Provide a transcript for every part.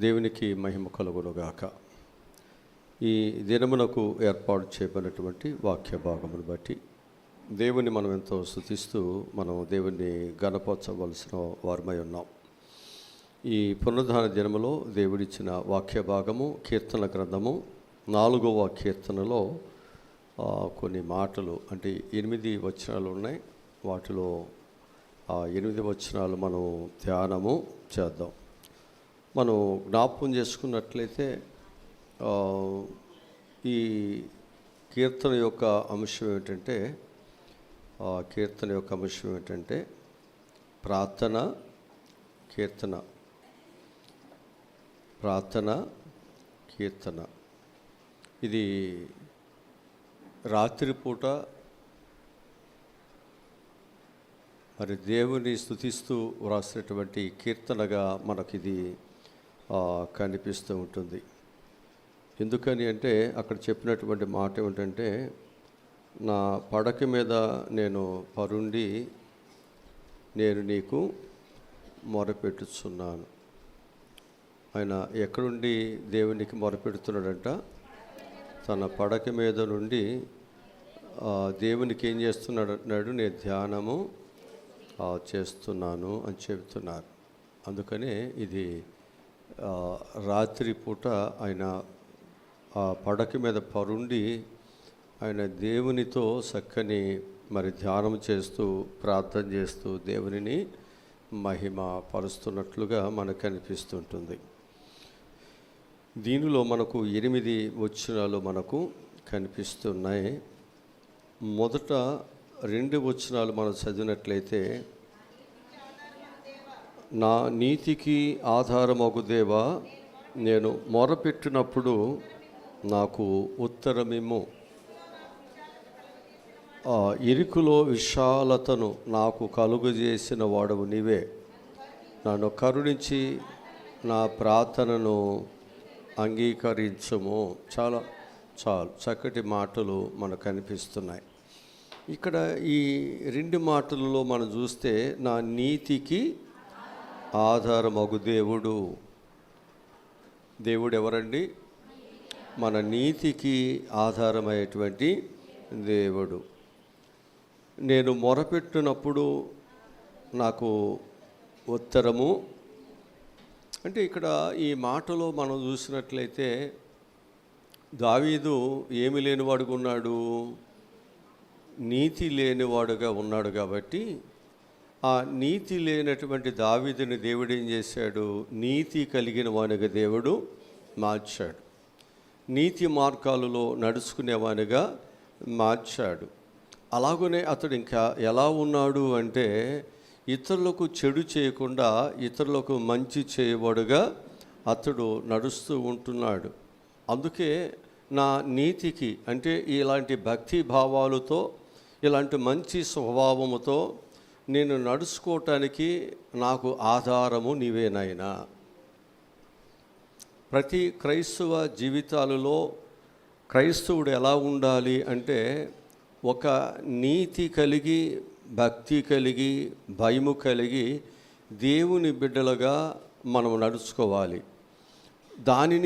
దేవునికి మహిమ కలుగునుగాక. ఈ దినమునకు ఏర్పాటు చేయబడినటువంటి వాక్య భాగమును బట్టి దేవుని మనం ఎంతో స్తుతిస్తూ మనం దేవుని గణపరచవలసిన వారమై ఉన్నాం. ఈ పునరుద్ధాన దినములో దేవుడిచ్చిన వాక్య భాగము కీర్తన గ్రంథము 4వ కీర్తనలో కొన్ని మాటలు, అంటే 8 వచనాలు ఉన్నాయి. వాటిలో 8 వచనాలు మనం ధ్యానము చేద్దాం. మనం జ్ఞాపకం చేసుకున్నట్లయితే ఈ కీర్తన యొక్క అంశం ఏమిటంటే ప్రార్థన కీర్తన. ఇది రాత్రిపూట మరి దేవుని స్తుతిస్తూ వ్రాసినటువంటి కీర్తనగా మనకిది కనిపిస్తూ ఉంటుంది. ఎందుకని అంటే అక్కడ చెప్పినటువంటి మాట ఏమిటంటే, నా పడక మీద నేను పరుండి నేను నీకు మొరపెట్టుచున్నాను. ఆయన ఎక్కడుండి దేవునికి మొరపెడుతున్నాడంట? తన పడక మీద నుండి దేవునికి ఏం చేస్తున్నాడు అన్నాడు, నేను ధ్యానము చేస్తున్నాను అని చెబుతున్నారు. అందుకనే ఇది రాత్రిపూట ఆయన ఆ పడక మీద పరుండి ఆయన దేవునితో చక్కని మరి ధ్యానం చేస్తూ ప్రార్థన చేస్తూ దేవునిని మహిమ పరుస్తున్నట్లుగా మనకు అనిపిస్తుంటుంది. దీనిలో మనకు 8 వచనాలు మనకు కనిపిస్తున్నాయి. మొదట 2 వచనాలు మనం చదివినట్లయితే, నా నీతికి ఆధారమగు దేవా, నేను మొరపెట్టినప్పుడు నాకు ఉత్తరమిమ్ము. ఇరుకులో విశాలతను నాకు కలుగజేసిన వాడవు నీవే. నన్ను కరుణించి నా ప్రార్థనను అంగీకరించుము. చాలు చక్కటి మాటలు మనకు కనిపిస్తున్నాయి. ఇక్కడ ఈ 2 మాటలలో మనం చూస్తే, నా నీతికి ఆధారమగు దేవుడు ఎవరండి? మన నీతికి ఆధారమయ్యేటువంటి దేవుడు. నేను మొరపెట్టినప్పుడు నాకు ఉత్తరము అంటే, ఇక్కడ ఈ మాటలో మనం చూసినట్లయితే దావీదు ఏమి లేనివాడుగా ఉన్నాడు? నీతి లేనివాడుగా ఉన్నాడు. కాబట్టి ఆ నీతి లేనటువంటి దావీదుని దేవుడు ఏం చేశాడు? నీతి కలిగిన వానిగా దేవుడు మార్చాడు. నీతి మార్గాలలో నడుచుకునేవానిగా మార్చాడు. అలాగనే అతడు ఇంకా ఎలా ఉన్నాడు అంటే, ఇతరులకు చెడు చేయకుండా ఇతరులకు మంచి చేయవాడుగా అతడు నడుస్తూ ఉంటున్నాడు. అందుకే నా నీతికి అంటే ఇలాంటి భక్తి భావాలతో, ఇలాంటి మంచి స్వభావముతో నేను నడుచుకోవటానికి నాకు ఆధారము నీవే నాయనా. ప్రతి క్రైస్తవ జీవితాలలో క్రైస్తవుడు ఎలా ఉండాలి అంటే, ఒక నీతి కలిగి, భక్తి కలిగి, భయము కలిగి దేవుని బిడ్డలుగా మనం నడుచుకోవాలి. దానిని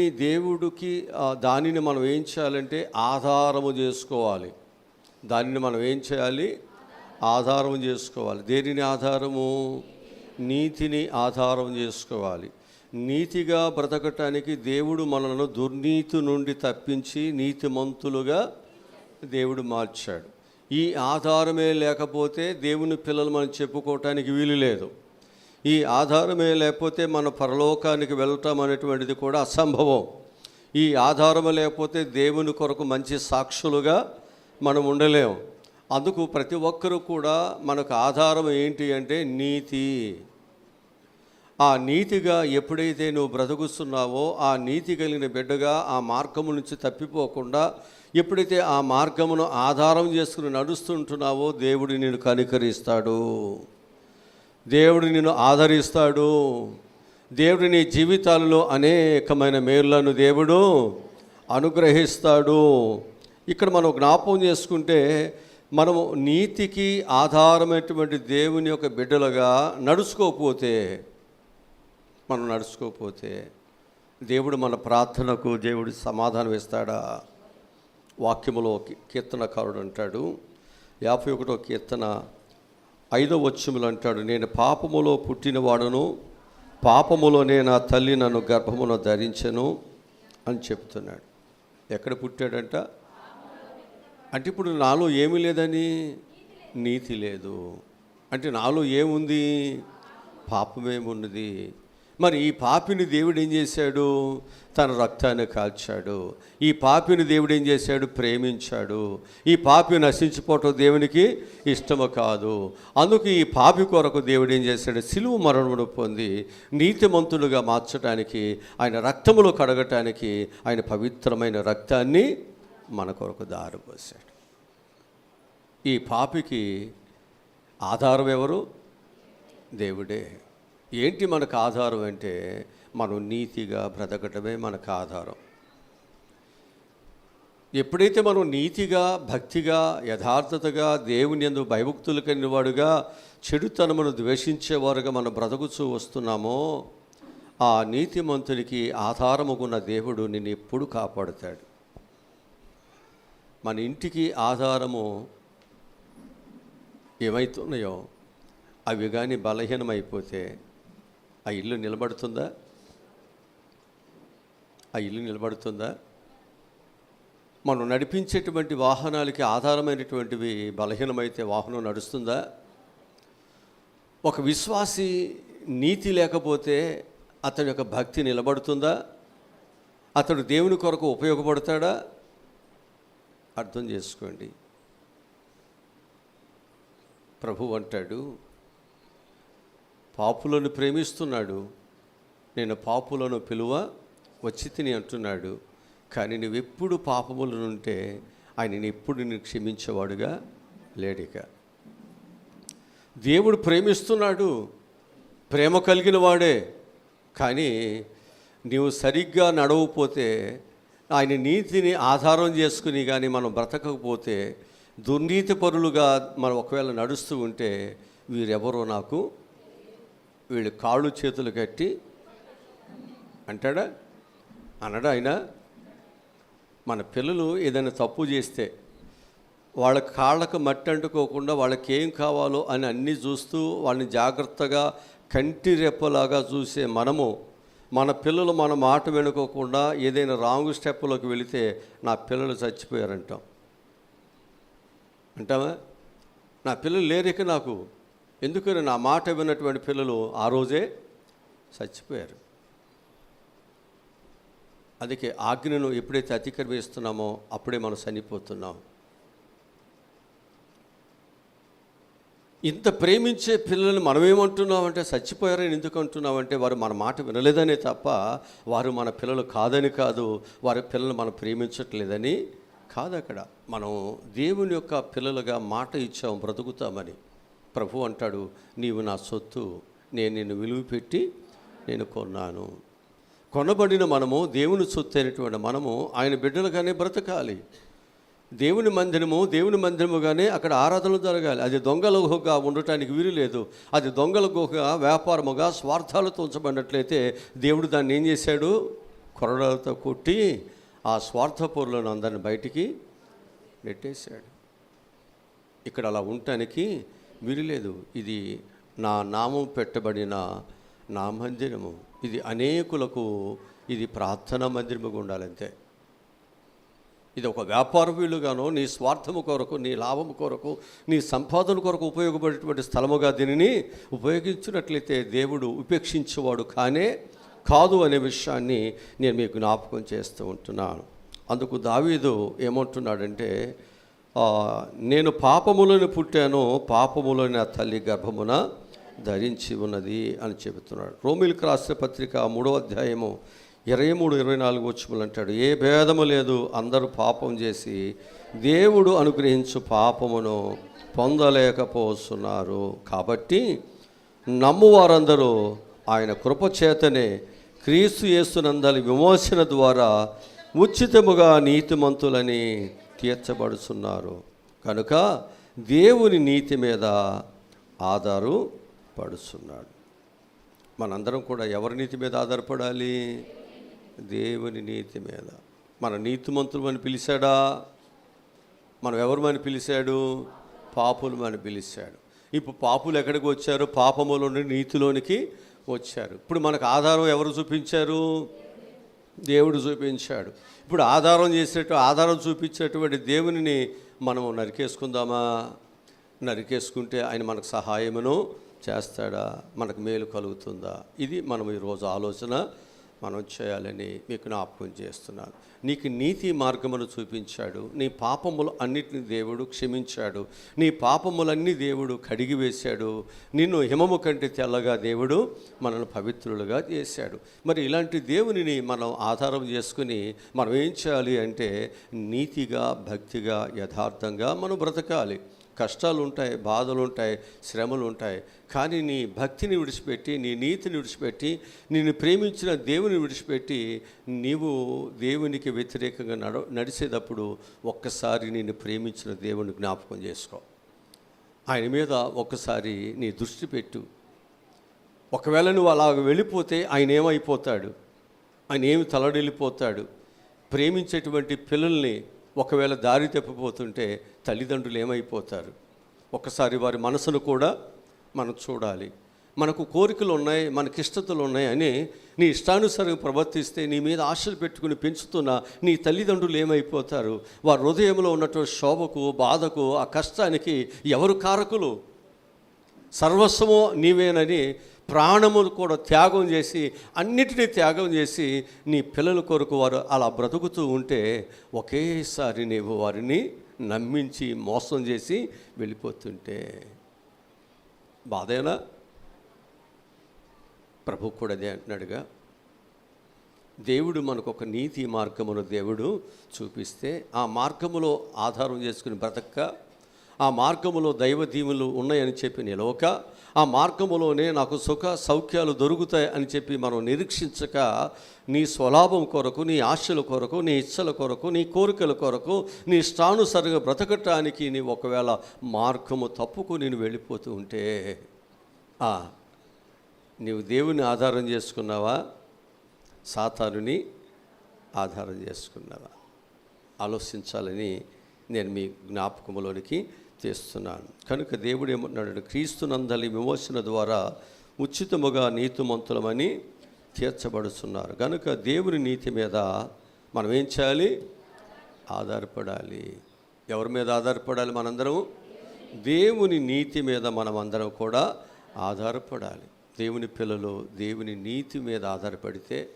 మనం ఏం చేయాలంటే ఆధారము చేసుకోవాలి. ఆధారం చేసుకోవాలి. దేనిని ఆధారము? నీతిని ఆధారం చేసుకోవాలి. నీతిగా బ్రతకటానికి దేవుడు మనలను దుర్నీతి నుండి తప్పించి నీతిమంతులుగా దేవుడు మార్చాడు. ఈ ఆధారమే లేకపోతే దేవుని పిల్లలు మనం చెప్పుకోవటానికి వీలు లేదు. ఈ ఆధారమే లేకపోతే మన పరలోకానికి వెళ్ళటం అనేటువంటిది కూడా అసంభవం. ఈ ఆధారమే లేకపోతే దేవుని కొరకు మంచి సాక్షులుగా మనం ఉండలేము. అందుకు ప్రతి ఒక్కరూ కూడా మనకు ఆధారం ఏంటి అంటే నీతి. ఆ నీతిగా ఎప్పుడైతే నువ్వు బ్రతుకుతున్నావో, ఆ నీతి కలిగిన బిడ్డగా ఆ మార్గము నుంచి తప్పిపోకుండా ఎప్పుడైతే ఆ మార్గమును ఆధారం చేసుకుని నడుస్తుంటున్నావో, దేవుడు నిన్ను కనికరిస్తాడు, దేవుడు నిన్ను ఆదరిస్తాడు. దేవుడు నీ జీవితాలలో అనేకమైన మేలులను దేవుడు అనుగ్రహిస్తాడు. ఇక్కడ మనం జ్ఞాపకం చేసుకుంటే, మనము నీతికి ఆధారమైనటువంటి దేవుని యొక్క బిడ్డలుగా నడుచుకోకపోతే దేవుడు మన ప్రార్థనకు దేవుడు సమాధానం ఇస్తాడా? వాక్యములో కీర్తనకారుడు అంటాడు, 51వ కీర్తన 5వ వచనములో అంటాడు, నేను పాపములో పుట్టినవాడును, పాపములోనే నా తల్లి నన్ను గర్భమున ధరించెను అని చెప్తున్నాడు. ఎక్కడ పుట్టాడంట? అంటే ఇప్పుడు నాలో ఏమీ లేదని, నీతి లేదు అంటే నాలో ఏముంది? పాపమేమున్నది. మరి ఈ పాపిని దేవుడు ఏం చేశాడు? తన రక్తాన్ని కాల్చాడు. ఈ పాపిని దేవుడు ఏం చేశాడు? ప్రేమించాడు. ఈ పాపి నశించిపోవటం దేవునికి ఇష్టము కాదు. అందుకు ఈ పాపి కొరకు దేవుడు ఏం చేశాడు? సిలువ మరణమును పొంది నీతిమంతులుగా మార్చడానికి, ఆయన రక్తములో కడగటానికి ఆయన పవిత్రమైన రక్తాన్ని మన కొరకు దారిపోసాడు. ఈ పాపికి ఆధారం ఎవరు? దేవుడే. ఏంటి మనకు ఆధారం అంటే, మనం నీతిగా బ్రతకటమే మనకు ఆధారం. ఎప్పుడైతే మనం నీతిగా, భక్తిగా, యథార్థతగా, దేవుని యందు భయభక్తులు కలిగిన వాడుగా, చెడుతనమును ద్వేషించేవారుగా మనం బ్రతుకుతూ వస్తున్నామో, ఆ నీతిమంతునికి ఆధారముగున్న దేవుడు నిన్ను ఎప్పుడు కాపాడుతాడు. మన ఇంటికి ఆధారము ఏమైతున్నాయో అవి కానీ బలహీనమైపోతే ఆ ఇల్లు నిలబడుతుందా? ఆ ఇల్లు నిలబడుతుందా? మనం నడిపించేటువంటి వాహనాలకి ఆధారమైనటువంటివి బలహీనమైతే వాహనం నడుస్తుందా? ఒక విశ్వాసి నీతి లేకపోతే అతని యొక్క భక్తి నిలబడుతుందా? అతడు దేవుని కొరకు ఉపయోగపడతాడా? అర్థం చేసుకోండి. ప్రభు అంటాడు, పాపులను ప్రేమిస్తున్నాడు, నేను పాపులను పిలువ వచ్చి తిని అంటున్నాడు. కానీ నువ్వెప్పుడు పాపములనుంటే ఆయన ఎప్పుడు నిన్ను క్షమించేవాడుగా లేడిక. దేవుడు ప్రేమిస్తున్నాడు, ప్రేమ కలిగిన వాడే. కానీ నీవు సరిగ్గా నడవకపోతే, ఆయన నీతిని ఆధారం చేసుకుని కానీ మనం బ్రతకకపోతే, దుర్నీతి పరులుగా మనం ఒకవేళ నడుస్తూ ఉంటే, వీరెవరో నాకు, వీళ్ళు కాళ్ళు చేతులు కట్టి అంటాడా? అనడా? ఆయన మన పిల్లలు ఏదైనా తప్పు చేస్తే వాళ్ళ కాళ్ళకు మట్టి అంటుకోకుండా వాళ్ళకి ఏం కావాలో అని అన్నీ చూస్తూ వాళ్ళని జాగ్రత్తగా కంటి రెప్పలాగా చూసే మనము, మన పిల్లలు మన మాట వినుకోకుండా ఏదైనా రాంగ్ స్టెప్లోకి వెళితే నా పిల్లలు చచ్చిపోయారంటాం. అంటావా? నా పిల్లలు లేరిక నాకు, ఎందుకని నా మాట విన్నటువంటి పిల్లలు ఆ రోజే చచ్చిపోయారు. అందుకే ఆజ్ఞను ఎప్పుడైతే అతిక్రమిస్తున్నామో అప్పుడే మనం చనిపోతున్నాం. ఇంత ప్రేమించే పిల్లల్ని మనమేమంటున్నామంటే, చచ్చిపోయారని ఎందుకు అంటున్నామంటే, వారు మన మాట వినలేదనే తప్ప వారు మన పిల్లలు కాదని కాదు, వారి పిల్లలు మనం ప్రేమించట్లేదని కాదు. అక్కడ మనం దేవుని యొక్క పిల్లలుగా మాట ఇచ్చాము, బ్రతుకుతామని. ప్రభు అంటాడు, నీవు నా సొత్తు, నేను నిన్ను విలువ పెట్టి నేను కొన్నాను. కొనబడిన మనము, దేవుని సొత్తు అయినటువంటి మనము ఆయన బిడ్డలుగానే బ్రతకాలి. దేవుని మందిరముగానే అక్కడ ఆరాధనలు జరగాలి. అది దొంగల గుహగా ఉండటానికి వీలు లేదు. అది దొంగల గుహగా, వ్యాపారముగా, స్వార్థాలతో ఉంచబడినట్లయితే దేవుడు దాన్ని ఏం చేశాడు? కొరడాలతో కొట్టి ఆ స్వార్థపరులను అందరిని బయటికి నెట్టేశాడు. ఇక్కడ అలా ఉండటానికి వీలు లేదు. ఇది నా నామం పెట్టబడిన నా మందిరము, ఇది అనేకులకు, ఇది ప్రార్థనా మందిరముగా ఉండాలంతే. ఇది ఒక వ్యాపార వీలుగానో, నీ స్వార్థము కొరకు, నీ లాభం కొరకు, నీ సంపాదన కొరకు ఉపయోగపడేటువంటి స్థలముగా దీనిని ఉపయోగించినట్లయితే దేవుడు ఉపేక్షించేవాడు కాదు అనే విషయాన్ని నేను మీకు జ్ఞాపకం చేస్తూ ఉంటున్నాను. అందుకు దావీదు ఏమంటున్నాడంటే, నేను పాపములను పుట్టాను, పాపములోని నా తల్లి గర్భమున ధరించి ఉన్నది అని చెబుతున్నాడు. రోమిలికి రాసిన పత్రిక 3వ అధ్యాయము 23-24 వచనములు అంటాడు, ఏ భేదము లేదు, అందరూ పాపం చేసి దేవుడు అనుగ్రహించు పాపమును పొందలేకపోతున్నారు. కాబట్టి నమ్మువారందరూ ఆయన కృపచేతనే క్రీస్తు యేసునందలి విమోచన ద్వారా ఉచితముగా నీతిమంతులని తీర్చబడుతున్నారు. కనుక దేవుని నీతి మీద ఆధారపడుతున్నాడు. మనందరం కూడా ఎవరి నీతి మీద ఆధారపడాలి? దేవుని నీతి మీద. మన నీతిమంతులమని పిలిచాడా? మనం ఎవరమని పిలిచాడు? పాపులమని పిలిచాడు. ఇప్పుడు పాపులు ఎక్కడికి వచ్చారు? పాపములో నుండి నీతిలోనికి వచ్చారు. ఇప్పుడు మనకు ఆధారం ఎవరు చూపించారు? దేవుడు చూపించాడు. ఇప్పుడు ఆధారం చూపించేటువంటి దేవునిని మనం నరికేసుకుందామా? నరికేసుకుంటే ఆయన మనకు సహాయమును చేస్తాడా? మనకు మేలు కలుగుతుందా? ఇది మనం ఈరోజు ఆలోచన మనం చేయాలని మీకు జ్ఞాపకం చేస్తున్నాను. నీకు నీతి మార్గమును చూపించాడు. నీ పాపములు అన్నిటిని దేవుడు క్షమించాడు. నీ పాపములన్నీ దేవుడు కడిగివేశాడు. నిన్ను హిమము కంటే తెల్లగా దేవుడు మనల్ని పవిత్రులుగా చేశాడు. మరి ఇలాంటి దేవునిని మనం ఆధారం చేసుకుని మనం ఏం చేయాలి అంటే నీతిగా, భక్తిగా, యథార్థంగా మనం బ్రతకాలి. కష్టాలు ఉంటాయి, బాధలు ఉంటాయి, శ్రమలు ఉంటాయి. కానీ నీ భక్తిని విడిచిపెట్టి, నీ నీతిని విడిచిపెట్టి, నిన్ను ప్రేమించిన దేవుని విడిచిపెట్టి నీవు దేవునికి వ్యతిరేకంగా నడిచేటప్పుడు ఒక్కసారి నిన్ను ప్రేమించిన దేవుని జ్ఞాపకం చేసుకో. ఆయన మీద ఒక్కసారి నీ దృష్టి పెట్టు. ఒకవేళ నువ్వు అలా వెళ్ళిపోతే ఆయన ఏమైపోతాడు? ఆయన ఏమి తలడిల్లిపోతాడు? ప్రేమించేటువంటి పిల్లల్ని ఒకవేళ దారి తప్పిపోతుంటే తల్లిదండ్రులు ఏమైపోతారు? ఒక్కసారి వారి మనసును కూడా మనం చూడాలి. మనకు కోరికలు ఉన్నాయి, మనకి ఇష్టతలు ఉన్నాయి అని నీ ఇష్టానుసారంగా ప్రవర్తిస్తే నీ మీద ఆశలు పెట్టుకుని పెంచుతున్న నీ తల్లిదండ్రులు ఏమైపోతారు? వారి హృదయంలో ఉన్నటువంటి శోభకు, బాధకు, ఆ కష్టానికి ఎవరు కారకులు? సర్వస్వము నీవేనని ప్రాణములు కూడా త్యాగం చేసి, అన్నిటినీ త్యాగం చేసి నీ పిల్లల కొరకు వారు అలా బ్రతుకుతూ ఉంటే ఒకేసారి నీవు వారిని నమ్మించి మోసం చేసి వెళ్ళిపోతుంటే బాధేనా? ప్రభు కూడా అదే అంటున్నాడుగా. దేవుడు మనకు ఒక నీతి మార్గమును దేవుడు చూపిస్తే ఆ మార్గములో ఆధారం చేసుకుని బ్రతక్క, ఆ మార్గములో దైవ దీవులు ఉన్నాయని చెప్పి నిలవక, ఆ మార్గములోనే నాకు సుఖ సౌఖ్యాలు దొరుకుతాయి అని చెప్పి మనం నిరీక్షించక, నీ స్వలాభం కొరకు, నీ ఆశల కొరకు, నీ ఇచ్చల కొరకు, నీ కోరికల కొరకు, నీ ఇష్టానుసారంగా బ్రతకటానికి నీ ఒకవేళ మార్గము తప్పుకు నేను వెళ్ళిపోతూ ఉంటే నీవు దేవుని ఆధారం చేసుకున్నావా? సాతానుని ఆధారం చేసుకున్నావా? ఆలోచించాలని నేను మీ జ్ఞాపకంలోనికి తెస్తున్నాను. కనుక దేవుడు ఏమన్నాడు? క్రీస్తునందలి విమోచన ద్వారా ఉచితముగా నీతిమంతులమని తీర్చబడుతున్నారు. కనుక దేవుని నీతి మీద మనం ఏం చేయాలి? ఆధారపడాలి. ఎవరి మీద ఆధారపడాలి? మనందరం దేవుని నీతి మీద మనమందరం కూడా ఆధారపడాలి. దేవుని పిల్లలు దేవుని నీతి మీద ఆధారపడితే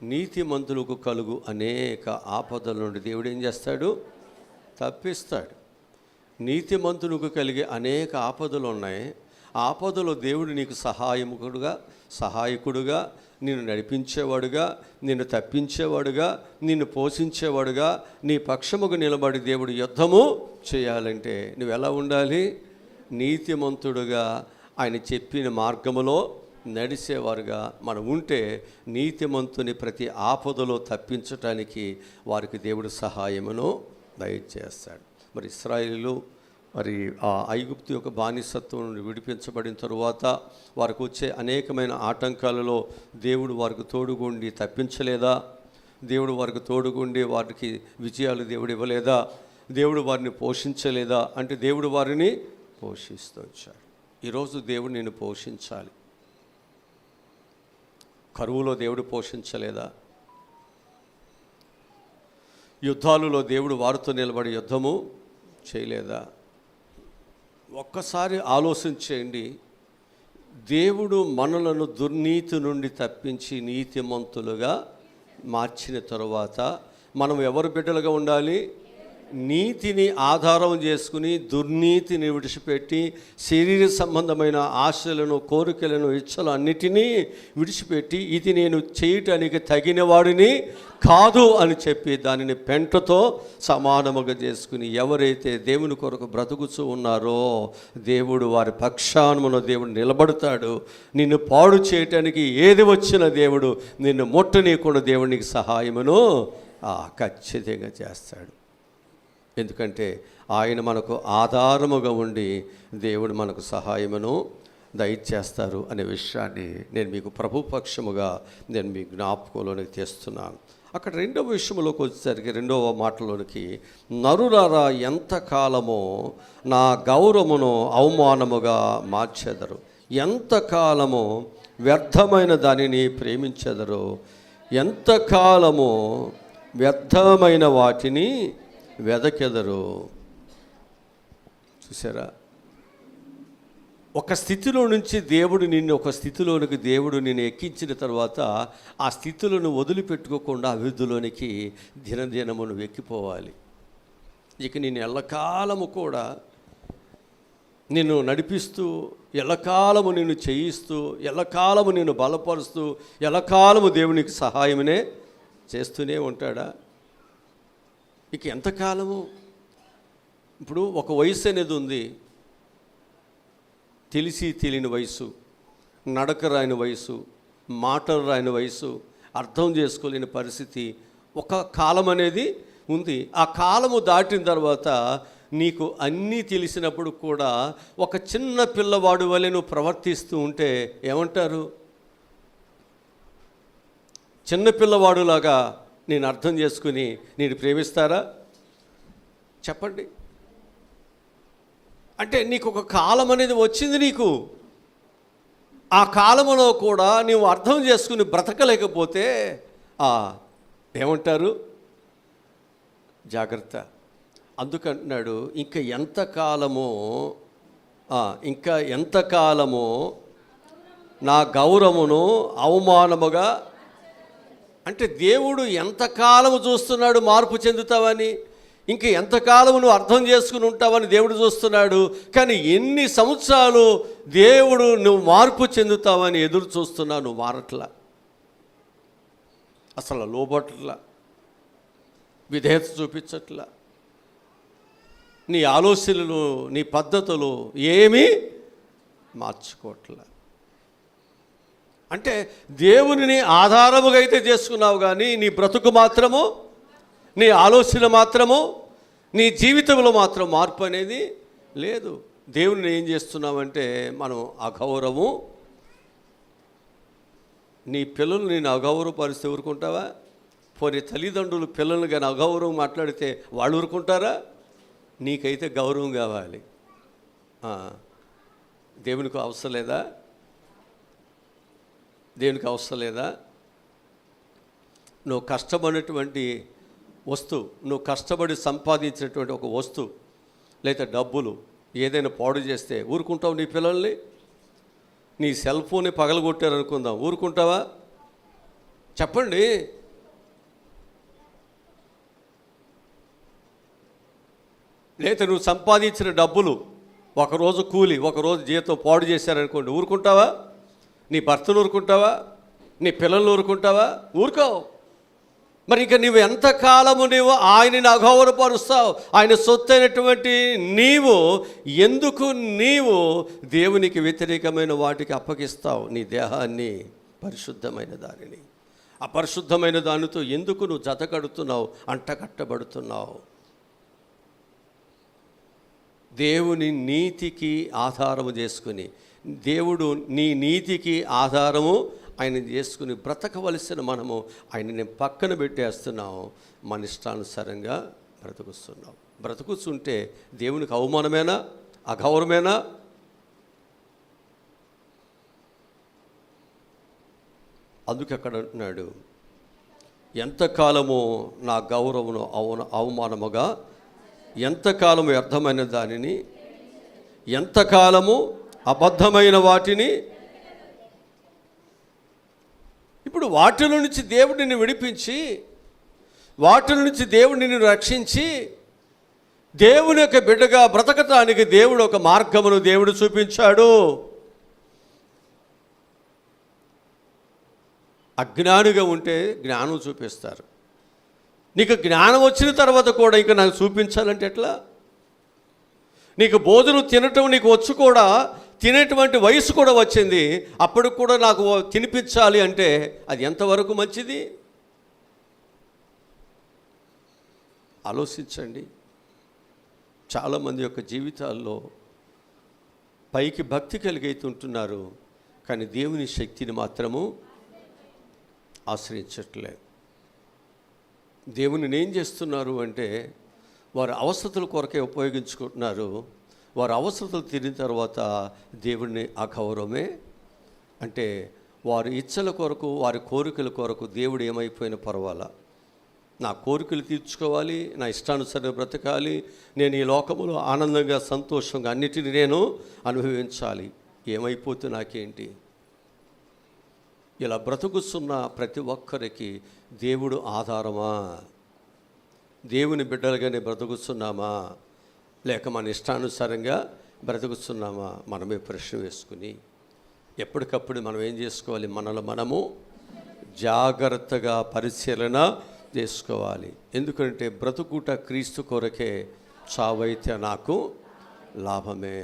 నీతిమంతులకు కలుగు అనేక ఆపదల నుండి దేవుడు ఏం చేస్తాడు? తప్పిస్తాడు. నీతిమంతునికి కలిగే అనేక ఆపదలు ఉన్నాయి. ఆపదలో దేవుడు నీకు సహాయకుడుగా నిన్ను నడిపించేవాడుగా, నిన్ను తప్పించేవాడుగా, నిన్ను పోషించేవాడుగా, నీ పక్షముకు నిలబడి దేవుడు యుద్ధము చేయాలంటే నువ్వు ఎలా ఉండాలి? నీతిమంతుడుగా ఆయన చెప్పిన మార్గములో నడిచేవారుగా మనం ఉంటే నీతిమంతుని ప్రతి ఆపదలో తప్పించటానికి వారికి దేవుడు సహాయమును దయచేస్తాడు. మరి ఇశ్రాయేలు మరి ఆ ఐగుప్తు యొక్క బానిసత్వం నుండి విడిపించబడిన తరువాత వారికి వచ్చే అనేకమైన ఆటంకాలలో దేవుడు వారికి తోడుగుండి తప్పించలేదా? దేవుడు వారికి తోడుగుండి వారికి విజయాలు దేవుడు ఇవ్వలేదా? దేవుడు వారిని పోషించలేదా? అంటే దేవుడు వారిని పోషిస్తూ వచ్చాడు. ఈరోజు దేవుడు నిన్ను పోషించాలి. కరువులో దేవుడు పోషించలేదా? యుద్ధాలలో దేవుడు వారితో నిలబడి యుద్ధము చేయలేదా? ఒక్కసారి ఆలోచించేయండి. దేవుడు మనలను దుర్నీతి నుండి తప్పించి నీతిమంతులుగా మార్చిన తరువాత మనం ఎవరు బిడ్డలుగా ఉండాలి? నీతిని ఆధారం చేసుకుని దుర్నీతిని విడిచిపెట్టి శరీర సంబంధమైన ఆశలను, కోరికలను, ఇచ్చలు అన్నిటినీ విడిచిపెట్టి ఇది నేను చేయటానికి తగిన వాడిని కాదు అని చెప్పి దానిని పెంటతో సమానముగా చేసుకుని ఎవరైతే దేవుని కొరకు బ్రతుకుతూ ఉన్నారో దేవుడు వారి పక్షానమున దేవుడు నిలబడతాడు. నిన్ను పాడు చేయటానికి ఏది వచ్చిన దేవుడు నిన్ను ముట్టనీయకుండా దేవునికి సహాయమును ఖచ్చితంగా చేస్తాడు. ఎందుకంటే ఆయన మనకు ఆధారముగా ఉండి దేవుడు మనకు సహాయమును దయచేస్తారు అనే విషయాన్ని నేను మీకు ప్రభుపక్షముగా నేను మీ జ్ఞాపకంలోనికి తెస్తున్నాను. అక్కడ రెండవ విషయంలోకి వచ్చేసరికి, రెండవ మాటలోనికి, నరులారా ఎంతకాలమో నా గౌరవమును అవమానముగా మార్చెదరు, ఎంతకాలము వ్యర్థమైన దానిని ప్రేమించెదరు, ఎంతకాలము వ్యర్థమైన వాటిని వెదకెదరు. చూసారా, ఒక స్థితిలో నుంచి దేవుడు నిన్ను, ఒక స్థితిలోనికి దేవుడు నిన్ను ఎక్కించిన తర్వాత ఆ స్థితులను వదిలిపెట్టుకోకుండా అభివృద్ధిలోనికి దినదినము నువ్వు ఎక్కిపోవాలి. ఇక నేను ఎల్లకాలము కూడా నిన్ను నడిపిస్తూ, ఎల్లకాలము నిన్ను చేయిస్తూ, ఎల్లకాలము నిన్ను బలపరుస్తూ, ఎల్లకాలము దేవునికి సహాయమునే చేస్తూనే ఉంటాడా? ఇక ఎంతకాలము? ఇప్పుడు ఒక వయసు అనేది ఉంది, తెలిసి తెలియని వయసు, నడక రాని వయసు, మాటలు రాని వయసు, అర్థం చేసుకోలేని పరిస్థితి, ఒక కాలం అనేది ఉంది. ఆ కాలము దాటిన తర్వాత నీకు అన్నీ తెలిసినప్పుడు కూడా ఒక చిన్న పిల్లవాడు వలె నువ్వు ప్రవర్తిస్తూ ఉంటే ఏమంటారు? చిన్న పిల్లవాడులాగా నేను అర్థం చేసుకుని నేను ప్రేమిస్తారా? చెప్పండి. అంటే నీకు ఒక కాలం అనేది వచ్చింది, నీకు ఆ కాలములో కూడా నీవు అర్థం చేసుకుని బ్రతకలేకపోతే ఏమంటారు? జాగ్రత్త. అందుకంటున్నాడు, ఇంకా ఎంతకాలమో నా గౌరవమును అవమానముగా. అంటే దేవుడు ఎంతకాలము చూస్తున్నాడు మార్పు చెందుతావని, ఇంక ఎంతకాలం నువ్వు అర్థం చేసుకుని ఉంటావని దేవుడు చూస్తున్నాడు. కానీ ఎన్ని సంవత్సరాలు దేవుడు నువ్వు మార్పు చెందుతావని ఎదురు చూస్తున్నావు, నువ్వు మారట్లా, అసలు లోబట్లా, విధేయత చూపించట్లా, నీ ఆలోచనలు, నీ పద్ధతులు ఏమీ మార్చుకోవట్లా. అంటే దేవునిని ఆధారముగా అయితే చేసుకున్నావు, కానీ నీ బ్రతుకు మాత్రము, నీ ఆలోచన మాత్రము, నీ జీవితంలో మాత్రం మార్పు అనేది లేదు. దేవుని ఏం చేస్తున్నామంటే మనం అగౌరవము. నీ పిల్లలు నేను అగౌరవపరిస్తే ఊరుకుంటావా? పోనీ తల్లిదండ్రులు పిల్లలు కానీ అగౌరవం మాట్లాడితే వాళ్ళు ఊరుకుంటారా? నీకైతే గౌరవం కావాలి. దేవునికి అవసరం లేదా? దేవునికి అవసరం లేదా? నువ్వు కష్టపడినటువంటి వస్తువు, నువ్వు కష్టపడి సంపాదించినటువంటి ఒక వస్తువు లేదా డబ్బులు ఏదైనా పాడు చేస్తే ఊరుకుంటావు నీ పిల్లల్ని? నీ సెల్ ఫోన్ని పగలగొట్టారనుకుందాం, ఊరుకుంటావా? చెప్పండి. లేదా నువ్వు సంపాదించిన డబ్బులు ఒకరోజు కూలి, ఒకరోజు జీతం పాడు చేశారనుకోండి, ఊరుకుంటావా? నీ భర్తను ఊరుకుంటావా? నీ పిల్లల్ని ఊరుకుంటావా? ఊరుకోవు. మరి ఇక నీవు ఎంతకాలము నీవు ఆయనని అగౌరవపరుస్తావు? ఆయన సొత్తు అయినటువంటి నీవు ఎందుకు నీవు దేవునికి వ్యతిరేకమైన వాటికి అప్పగిస్తావు నీ దేహాన్ని, పరిశుద్ధమైన దానిని? అపరిశుద్ధమైన దానితో ఎందుకు నువ్వు జత కడుతున్నావు, అంట కట్టబడుతున్నావు? దేవుని నీతికి ఆధారము చేసుకుని, దేవుడు నీ నీతికి ఆధారము ఆయన చేసుకుని బ్రతకవలసిన మనము ఆయనని పక్కన పెట్టేస్తున్నాము, మన ఇష్టానుసారంగా బ్రతుకుస్తున్నాం. బ్రతుకుతుంటే దేవునికి అవమానమేనా, అగౌరవమేనా? అందుకే అక్కడ అంటున్నాడు, ఎంతకాలము నా గౌరవమును అవమానముగా, ఎంతకాలము వ్యర్థమైన దానిని, ఎంతకాలము అబద్ధమైన వాటిని. ఇప్పుడు వాటిల నుంచి దేవుడు నిన్ను విడిపించి, వాటిల నుంచి దేవుడు నిన్ను రక్షించి, దేవుని యొక్క బిడ్డగా బ్రతకటానికి దేవుడు ఒక మార్గమును దేవుడు చూపించాడు. అజ్ఞానిగా ఉంటే జ్ఞానం చూపిస్తారు. నీకు జ్ఞానం వచ్చిన తర్వాత కూడా ఇంకా నాకు చూపించాలంటే ఎట్లా? నీకు భోజనం తినటం నీకు వచ్చు, కూడా తినేటువంటి వయసు కూడా వచ్చింది, అప్పుడు కూడా నాకు తినిపించాలి అంటే అది ఎంతవరకు మంచిది? ఆలోచించండి. చాలామంది యొక్క జీవితాల్లో పైకి భక్తి కలిగైతే ఉంటున్నారు, కానీ దేవుని శక్తిని మాత్రము ఆశ్రయించట్లేదు. దేవుని ఏం చేస్తున్నారు అంటే వారి అవసరతల కొరకే ఉపయోగించుకుంటున్నారు. వారి అవసరతలు తీరిన తర్వాత దేవుడిని అగౌరవమే, అంటే వారి ఇచ్చల కొరకు, వారి కోరికల కొరకు దేవుడు ఏమైపోయినా పర్వాలా, నా కోరికలు తీర్చుకోవాలి, నా ఇష్టానుసారంగా బ్రతకాలి, నేను ఈ లోకములో ఆనందంగా సంతోషంగా అన్నిటిని నేను అనుభవించాలి, ఏమైపోతే నాకేంటి. ఇలా బ్రతుకుతున్న ప్రతి ఒక్కరికి దేవుడు ఆధారమా? దేవుని బిడ్డలుగానే బ్రతుకుతున్నామా, లేక మన ఇష్టానుసారంగా బ్రతుకుతున్నామా? మనమే ప్రశ్న వేసుకుని ఎప్పటికప్పుడు మనం ఏం చేసుకోవాలి, మనలో మనము జాగ్రత్తగా పరిశీలన చేసుకోవాలి. ఎందుకంటే బ్రతుకుట క్రీస్తు కొరకే, చావైతే నాకు లాభమే.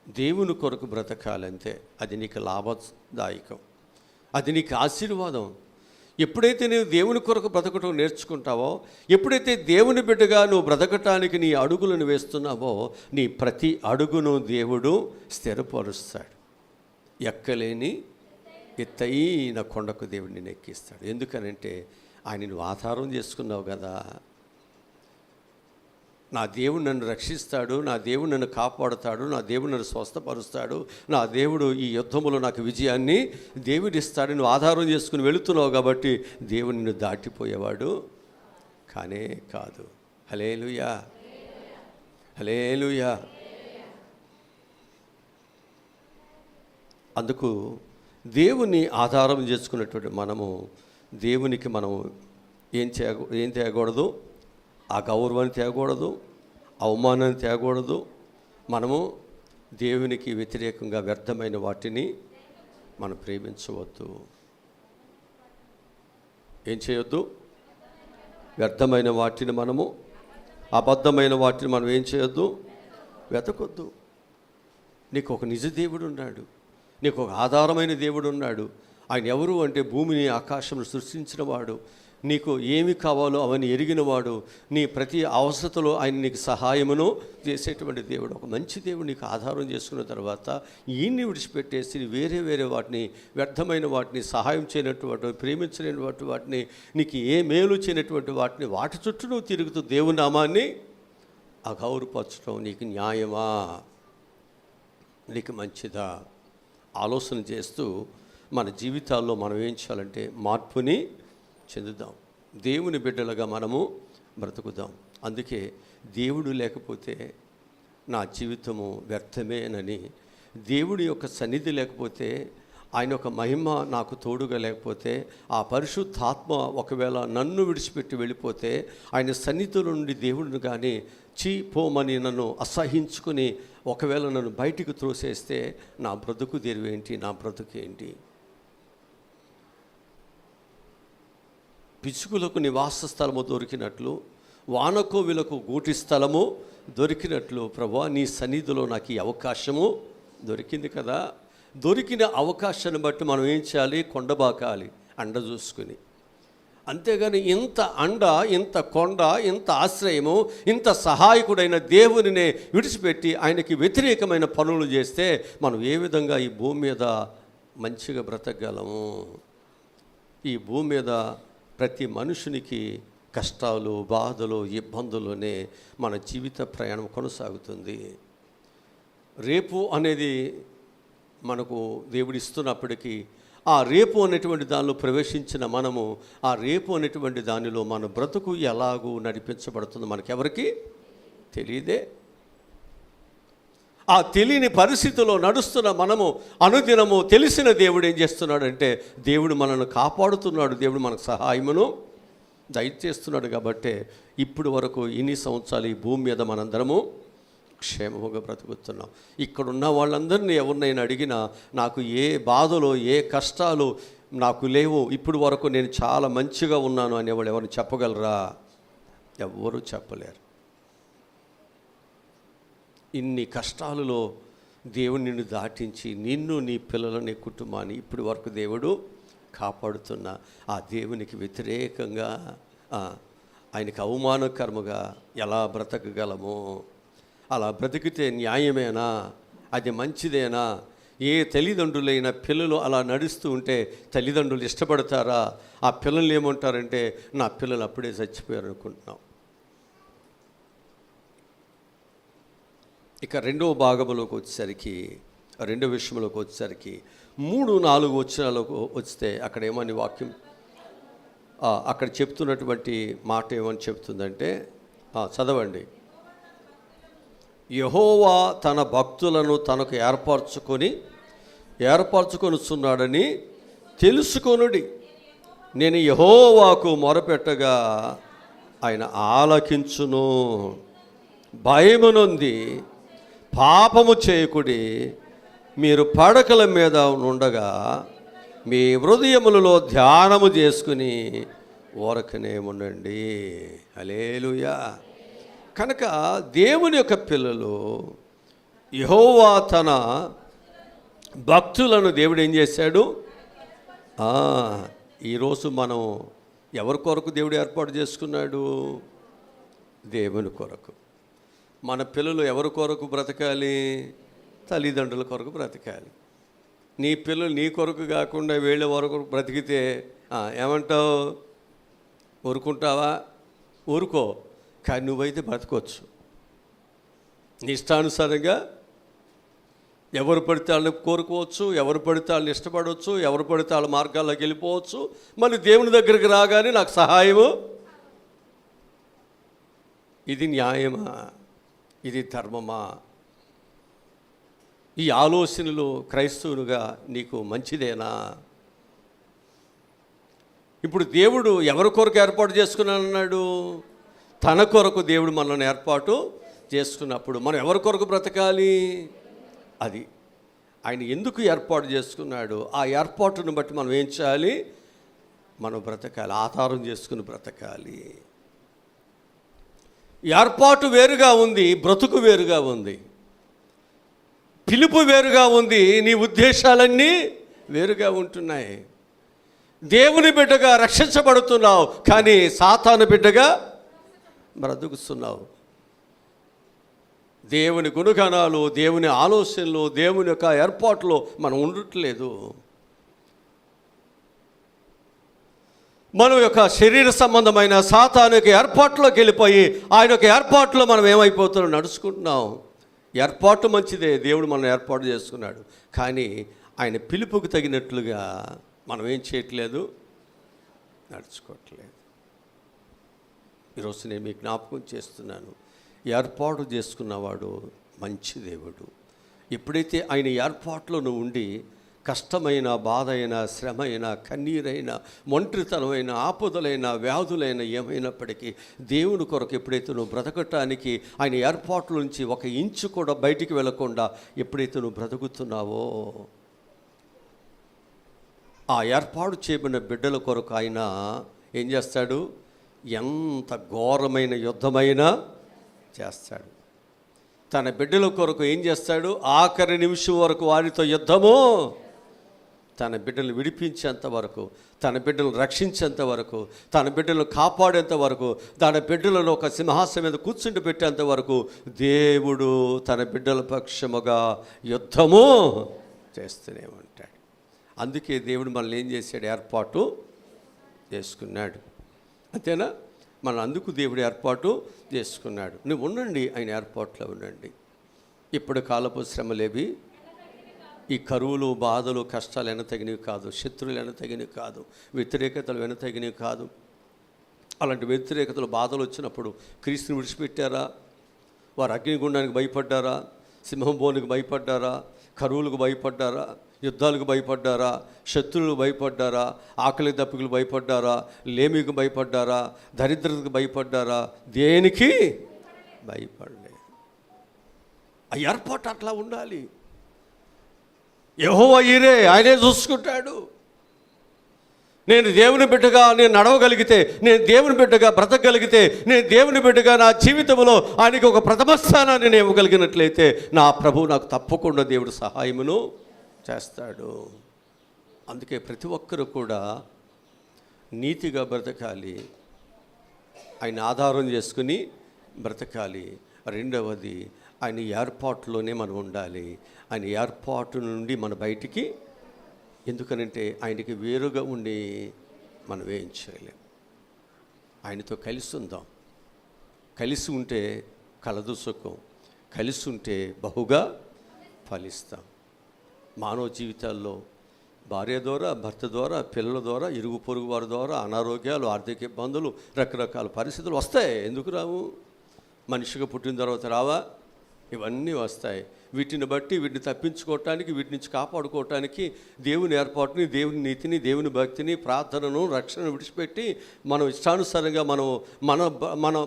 దేవుని కొరకు బ్రతకాలంతే, అది నీకు లాభదాయకం, అది నీకు ఆశీర్వాదం. ఎప్పుడైతే నువ్వు దేవుని కొరకు బ్రతకటం నేర్చుకుంటావో, ఎప్పుడైతే దేవుని బిడ్డగా నువ్వు బ్రతకటానికి నీ అడుగులను వేస్తున్నావో, నీ ప్రతి అడుగును దేవుడు స్థిరపరుస్తాడు. ఎక్కలేని ఎత్తైన కొండకు దేవుడు నిన్ను ఎక్కిస్తాడు. ఎందుకనంటే ఆయన నువ్వు ఆధారం చేసుకున్నావు కదా. నా దేవుడు నన్ను రక్షిస్తాడు, నా దేవుడు నన్ను కాపాడుతాడు, నా దేవుడు నన్ను స్వస్థపరుస్తాడు, నా దేవుడు ఈ యుద్ధములో నాకు విజయాన్ని దేవుడిస్తాడు. నువ్వు ఆధారం చేసుకుని వెళుతున్నావు కాబట్టి దేవుడు నిన్ను దాటిపోయేవాడు కానే కాదు. హల్లెలూయా, హల్లెలూయా. అందుకు దేవుని ఆధారం చేసుకున్నటువంటి మనము దేవునికి మనము ఏం తేగకూడదు, ఆ గౌరవాన్ని తేగకూడదు, అవమానాన్ని తేగకూడదు. మనము దేవునికి వ్యతిరేకంగా వ్యర్థమైన వాటిని మనం ప్రేమించవద్దు. ఏం చేయొద్దు, వ్యర్థమైన వాటిని మనము, అబద్ధమైన వాటిని మనం ఏం చేయొద్దు, వెతకొద్దు. నీకు ఒక నిజ దేవుడు ఉన్నాడు, నీకు ఒక ఆధారమైన దేవుడు ఉన్నాడు. ఆయన ఎవరు అంటే భూమిని ఆకాశమును సృష్టించిన వాడు, నీకు ఏమి కావాలో అవన్నీ ఎరిగినవాడు, నీ ప్రతి అవసరతలో ఆయన నీకు సహాయమును చేసేటువంటి దేవుడు. ఒక మంచి దేవుడు నీకు ఆధారం చేసుకున్న తర్వాత ఈయన్ని విడిచిపెట్టేసి వేరే వేరే వాటిని, వ్యర్థమైన వాటిని, సహాయం చేయనటువంటి, ప్రేమించలేనటువంటి వాటిని, నీకు ఏ మేలు చేయనటువంటి వాటిని, వాటి చుట్టూ నువ్వు తిరుగుతూ దేవుని నామాన్ని అగౌరవపరచడం నీకు న్యాయమా, నీకు మంచిదా? ఆలోచన చేస్తూ మన జీవితాల్లో మనం ఏం చేయాలంటే మార్పుని చెందుదాం, దేవుని బిడ్డలుగా మనము బ్రతుకుదాం. అందుకే దేవుడు లేకపోతే నా జీవితము వ్యర్థమేనని, దేవుడి యొక్క సన్నిధి లేకపోతే, ఆయన యొక్క మహిమ నాకు తోడుగా లేకపోతే, ఆ పరిశుద్ధాత్మ ఒకవేళ నన్ను విడిచిపెట్టి వెళ్ళిపోతే, ఆయన సన్నిధిలో నుండి దేవుడిని కానీ పోమని నన్ను అసహించుకుని ఒకవేళ నన్ను బయటికి త్రోసేస్తే నా బ్రతుకు తెరువేంటి, నా బ్రతుకేంటి? పిచ్చుకులకు నివాస స్థలము దొరికినట్లు, వానకోవిలకు గూటి స్థలము దొరికినట్లు, ప్రభువా నీ సన్నిధిలో నాకు ఈ అవకాశము దొరికింది కదా. దొరికిన అవకాశాన్ని బట్టి మనం ఏం చేయాలి, కొండబాకాలి, అండ చూసుకుని. అంతేగాని ఇంత అండ, ఇంత కొండ, ఇంత ఆశ్రయము, ఇంత సహాయకుడైన దేవునినే విడిచిపెట్టి ఆయనకి వ్యతిరేకమైన పనులు చేస్తే మనం ఏ విధంగా ఈ భూమి మీద మంచిగా బ్రతకగలము? ఈ భూమి మీద ప్రతి మనుషునికి కష్టాలు, బాధలు, ఇబ్బందులునే మన జీవిత ప్రయాణం కొనసాగుతుంది. రేపు అనేది మనకు దేవుడు ఇస్తున్నప్పటికీ ఆ రేపు అనేటువంటి దానిలో ప్రవేశించిన మనము, ఆ రేపు అనేటువంటి దానిలో మన బ్రతుకు ఎలాగూ నడిపించబడుతుందో మనకెవరికి తెలియదే. ఆ తెలియని పరిస్థితిలో నడుస్తున్న మనము అనుదినము తెలిసిన దేవుడు ఏం చేస్తున్నాడంటే, దేవుడు మనల్ని కాపాడుతున్నాడు, దేవుడు మనకు సహాయమును దయచేస్తున్నాడు. కాబట్టి ఇప్పుడు వరకు ఇన్ని సంవత్సరాలు ఈ భూమి మీద మనందరము క్షేమముగా బ్రతుకుతున్నాం. ఇక్కడున్న వాళ్ళందరినీ ఎవరినైనా అడిగినా నాకు ఏ బాధలు, ఏ కష్టాలు నాకు లేవు, ఇప్పుడు వరకు నేను చాలా మంచిగా ఉన్నాను అనేవాళ్ళు ఎవరిని చెప్పగలరా? ఎవ్వరూ చెప్పలేరు. ఇన్ని కష్టాలలో దేవుడు నిన్ను దాటించి నిన్ను, నీ పిల్లలు, నీ కుటుంబాన్ని ఇప్పటి వరకు దేవుడు కాపాడుతున్న ఆ దేవునికి వ్యతిరేకంగా, ఆయనకు అవమానకరముగా ఎలా బ్రతకగలము? అలా బ్రతికితే న్యాయమేనా అది మంచిదేనా? ఏ తల్లిదండ్రులైన పిల్లలు అలా నడుస్తూ ఉంటే తల్లిదండ్రులు ఇష్టపడతారా? ఆ పిల్లలు ఏమంటారంటే నా పిల్లలు అప్పుడే చచ్చిపోయారు అనుకుంటున్నాం. ఇక రెండవ భాగంలోకి వచ్చేసరికి, రెండో విషయంలోకి వచ్చేసరికి 3-4 వచనాలకు వస్తే అక్కడ ఏమని వాక్యం అక్కడ చెప్తున్నటువంటి మాట ఏమని చెప్తుందంటే, చదవండి. యెహోవా తన భక్తులను తనకు ఏర్పరచుకొనుచున్నాడని తెలుసుకొనుడి. నేను యెహోవాకు మొరపెట్టగా ఆయన ఆలకించును. భయమునొంది పాపము చేయకుడి. మీరు పడకల మీద ఉండగా మీ హృదయములలో ధ్యానము చేసుకుని ఊరకనే ఉండండి. హల్లెలూయా. కనుక దేవుని యొక్క పిల్లలు, యెహోవా తన భక్తులను దేవుడు ఏం చేశాడు? ఈరోజు మనం ఎవరి కొరకు దేవుడు ఏర్పాటు చేసుకున్నాడు? దేవుని కొరకు. మన పిల్లలు ఎవరి కొరకు బ్రతకాలి? తల్లిదండ్రుల కొరకు బ్రతకాలి. నీ పిల్లలు నీ కొరకు కాకుండా వీళ్ళ వరకు బ్రతికితే ఏమంటావు? ఊరుకుంటావా? ఊరుకో. కానీ నువ్వైతే బ్రతకొచ్చు. నీ ఇష్టానుసారంగా ఎవరు పడితే వాళ్ళని కోరుకోవచ్చు, ఎవరు పడితే వాళ్ళని ఇష్టపడవచ్చు, ఎవరు పడితే వాళ్ళ మార్గాల్లోకి వెళ్ళిపోవచ్చు. మళ్ళీ దేవుని దగ్గరికి రాగానే నాకు సహాయము. ఇది న్యాయమా? ఇది ధర్మమా? ఈ ఆలోచనలు క్రైస్తవునిగా నీకు మంచిదేనా? ఇప్పుడు దేవుడు ఎవరి కొరకు ఏర్పాటు చేసుకున్నానన్నాడు? తన కొరకు దేవుడు మనల్ని ఏర్పాటు చేసుకున్నప్పుడు మనం ఎవరి కొరకు బ్రతకాలి? అది ఆయన ఎందుకు ఏర్పాటు చేసుకున్నాడు? ఆ ఏర్పాటును బట్టి మనం ఏం చేయాలి? మనం బ్రతకాలి, ఆధారం చేసుకుని బ్రతకాలి. ఏర్పాటు వేరుగా ఉంది, బ్రతుకు వేరుగా ఉంది. పిలుపు వేరుగా ఉంది, నీ ఉద్దేశాలన్నీ వేరుగా ఉంటున్నాయి. దేవుని బిడ్డగా రక్షించబడుతున్నావు, కానీ సాతాను బిడ్డగా బ్రతుకుతున్నావు. దేవుని గుణగణాలు, దేవుని ఆలోచనలు, దేవుని యొక్క ఏర్పాట్లో మనం ఉండట్లేదు. మనం యొక్క శరీర సంబంధమైన సాతాను యొక్క ఏర్పాట్లోకి వెళ్ళిపోయి ఆయన యొక్క ఏర్పాట్లో మనం ఏమైపోతున్నాం? నడుచుకుంటున్నాం. ఏర్పాటు మంచిదే, దేవుడు మనం ఏర్పాటు చేసుకున్నాడు. కానీ ఆయన పిలుపుకు తగినట్లుగా మనం ఏం చేయట్లేదు? నడుచుకోవట్లేదు. ఈరోజు నేను మీకు జ్ఞాపకం చేస్తున్నాను, ఏర్పాటు చేసుకున్నవాడు మంచి దేవుడు. ఎప్పుడైతే ఆయన ఏర్పాట్లో నువ్వు ఉండి కష్టమైన, బాధ అయినా, శ్రమ అయినా, కన్నీరైన, ఒంటరితనమైన, ఆపదలైన, వ్యాధులైన ఏమైనప్పటికీ దేవుని కొరకు ఎప్పుడైతే నువ్వు బ్రతకటానికి ఆయన ఏర్పాట్ల నుంచి ఒక ఇంచు కూడా బయటికి వెళ్ళకుండా ఎప్పుడైతే నువ్వు బ్రతుకుతున్నావో, ఆ ఏర్పాటు చేయబడిన బిడ్డల కొరకు ఆయన ఏం చేస్తాడు? ఎంత ఘోరమైన యుద్ధమైనా చేస్తాడు. తన బిడ్డల కొరకు ఏం చేస్తాడు? ఆఖరి నిమిషం వరకు వారితో యుద్ధము. తన బిడ్డలు విడిపించేంత వరకు, తన బిడ్డలు రక్షించేంత వరకు, తన బిడ్డలను కాపాడేంత వరకు, తన బిడ్డలను ఒక సింహాసనం మీద కూర్చుండి పెట్టేంత వరకు దేవుడు తన బిడ్డల పక్షముగా యుద్ధము చేస్తూనే ఉంటాడు. అందుకే దేవుడు మనల్ని ఏం చేశాడు? ఏర్పాటు చేసుకున్నాడు. అంతేనా? మన అందుకు దేవుడు ఏర్పాటు చేసుకున్నాడు. నువ్వు ఉండండి, ఆయన ఏర్పాట్లో ఉండండి. ఇప్పుడు కాలపు శ్రమలేవి, ఈ కరువులు, బాధలు, కష్టాలు ఎనతగినవి కాదు, శత్రువులు ఎనతగినవి కాదు, వ్యతిరేకతలు ఎనతగినవి కాదు. అలాంటి వ్యతిరేకతలు, బాధలు వచ్చినప్పుడు క్రీస్తుని విడిచిపెట్టారా? వారు అగ్నిగుండానికి భయపడ్డారా? సింహం బోనికి భయపడ్డారా? కరువులకు భయపడ్డారా? యుద్ధాలకు భయపడ్డారా? శత్రువులకు భయపడ్డారా? ఆకలి దప్పులకు భయపడ్డారా? లేమికి భయపడ్డారా? దరిద్రతకు భయపడ్డారా? దేనికి భయపడలేదు. ఆ ఏర్పాటు అట్లా ఉండాలి. యెహోవా ఈరే, ఆయనే చూసుకుంటాడు. నేను దేవుని బిడ్డగా నేను నడవగలిగితే, నేను దేవుని బిడ్డగా బ్రతకగలిగితే, నేను దేవుని బిడ్డగా నా జీవితంలో ఆయనకి ఒక ప్రథమ స్థానాన్ని నేను ఇవ్వగలిగినట్లయితే నా ప్రభువు నాకు తప్పకుండా దేవుడు సహాయమును చేస్తాడు. అందుకే ప్రతి ఒక్కరు కూడా నీతిగా బ్రతకాలి, ఆయన ఆధారం చేసుకుని బ్రతకాలి. రెండవది ఆయన ఏర్పాటులోనే మనం ఉండాలి. ఆయన ఏర్పాటు నుండి మన బయటికి, ఎందుకనంటే ఆయనకి వేరుగా ఉండి మనం ఏం చేయలేం. ఆయనతో కలిసి ఉందాం. కలిసి ఉంటే కలదు సుఖం, కలిసి ఉంటే బహుగా ఫలిస్తాం. మానవ జీవితాల్లో భార్య ద్వారా, భర్త ద్వారా, పిల్లల ద్వారా, ఇరుగు పొరుగు వారి ద్వారా అనారోగ్యాలు, ఆర్థిక ఇబ్బందులు, రకరకాల పరిస్థితులు వస్తాయి. ఎందుకు రావు? మనిషిగా పుట్టిన తర్వాత రావా? ఇవన్నీ వస్తాయి. వీటిని బట్టి వీటిని తప్పించుకోవటానికి, వీటి నుంచి కాపాడుకోవటానికి దేవుని ఏర్పాటుని, దేవుని నీతిని, దేవుని భక్తిని, ప్రార్థనను, రక్షణను విడిచిపెట్టి మనం ఇష్టానుసారంగా మన మన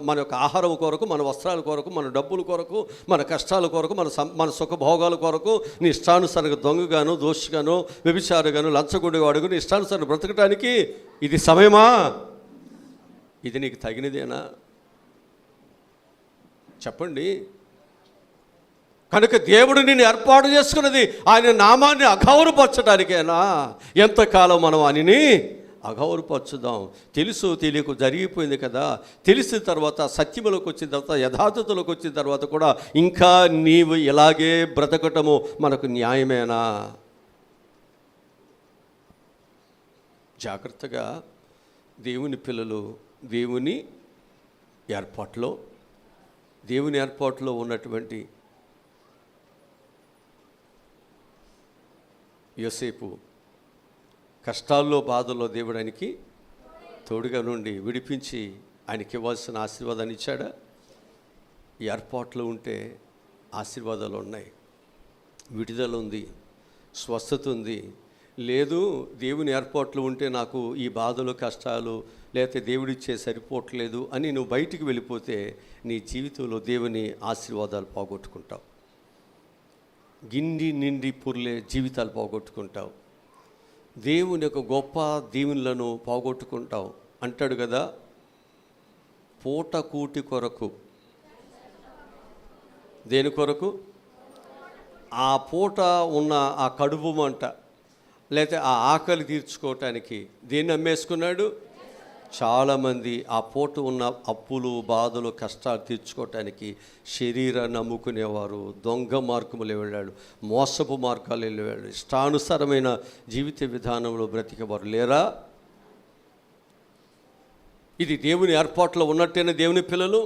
మన యొక్క ఆహారం కొరకు, మన వస్త్రాల కొరకు, మన డబ్బుల కొరకు, మన కష్టాల కొరకు, మన సుఖభోగాల కొరకు నీ ఇష్టానుసారంగా దొంగగాను, దోషిగాను, వ్యభిచారిగాను, లంచగొండేవాడుగా నీ ఇష్టానుసారంగా బ్రతకటానికి ఇది సమయమా? ఇది నీకు తగినదేనా? చెప్పండి. కనుక దేవుడు నిన్ను ఏర్పాటు చేసుకున్నది ఆయన నామాన్ని అగౌరవపరచడానికేనా? ఎంతకాలం మనం ఆయనని అగౌరవపరచుదాం? తెలుసు తెలియకు జరిగిపోయింది కదా. తెలిసిన తర్వాత, సత్యములోకి వచ్చిన తర్వాత, యథార్థతలోకి వచ్చిన తర్వాత కూడా ఇంకా నీవు ఇలాగే బ్రతకటము మనకు న్యాయమేనా? జాగ్రత్తగా దేవుని పిల్లలు దేవుని ఏర్పాటులో ఉన్నటువంటి యోసేపు కష్టాల్లో, బాధల్లో దేవుడు ఆయనకి తోడుగా నుండి విడిపించి ఆయనకి ఇవ్వాల్సిన ఆశీర్వాదాన్ని ఇచ్చాడా? ఏర్పాట్లు ఉంటే ఆశీర్వాదాలు ఉన్నాయి, విడుదల ఉంది, స్వస్థత ఉంది. లేదు, దేవుని ఏర్పాట్లు ఉంటే నాకు ఈ బాధలు, కష్టాలు, లేకపోతే దేవుడిచ్చే సరిపోవట్లేదు అని నువ్వు బయటికి వెళ్ళిపోతే నీ జీవితంలో దేవుని ఆశీర్వాదాలు పోగొట్టుకుంటావు. గిండి నిండి పుర్లే జీవితాలు పోగొట్టుకుంటావు. దేవుని యొక్క గొప్ప దీవెనలను పోగొట్టుకుంటావు. అంటాడు కదా, పూట కూటి కొరకు. దేని కొరకు? ఆ పూట ఉన్న ఆ కడుపు మంట, లేకపోతే ఆ ఆకలి తీర్చుకోవటానికి దేన్ని అమ్మేసుకున్నాడు? చాలామంది ఆ పూట ఉన్న అప్పులు, బాధలు, కష్టాలు తీర్చుకోవటానికి శరీరాన్ని అమ్ముకునేవారు, దొంగ మార్గములు వెళ్ళాడు, మోసపు మార్గాలు వెళ్ళాడు, ఇష్టానుసారమైన జీవిత విధానంలో బ్రతికేవారు లేరా? ఇది దేవుని ఏర్పాట్లో ఉన్నట్టేనా? దేవుని పిల్లలు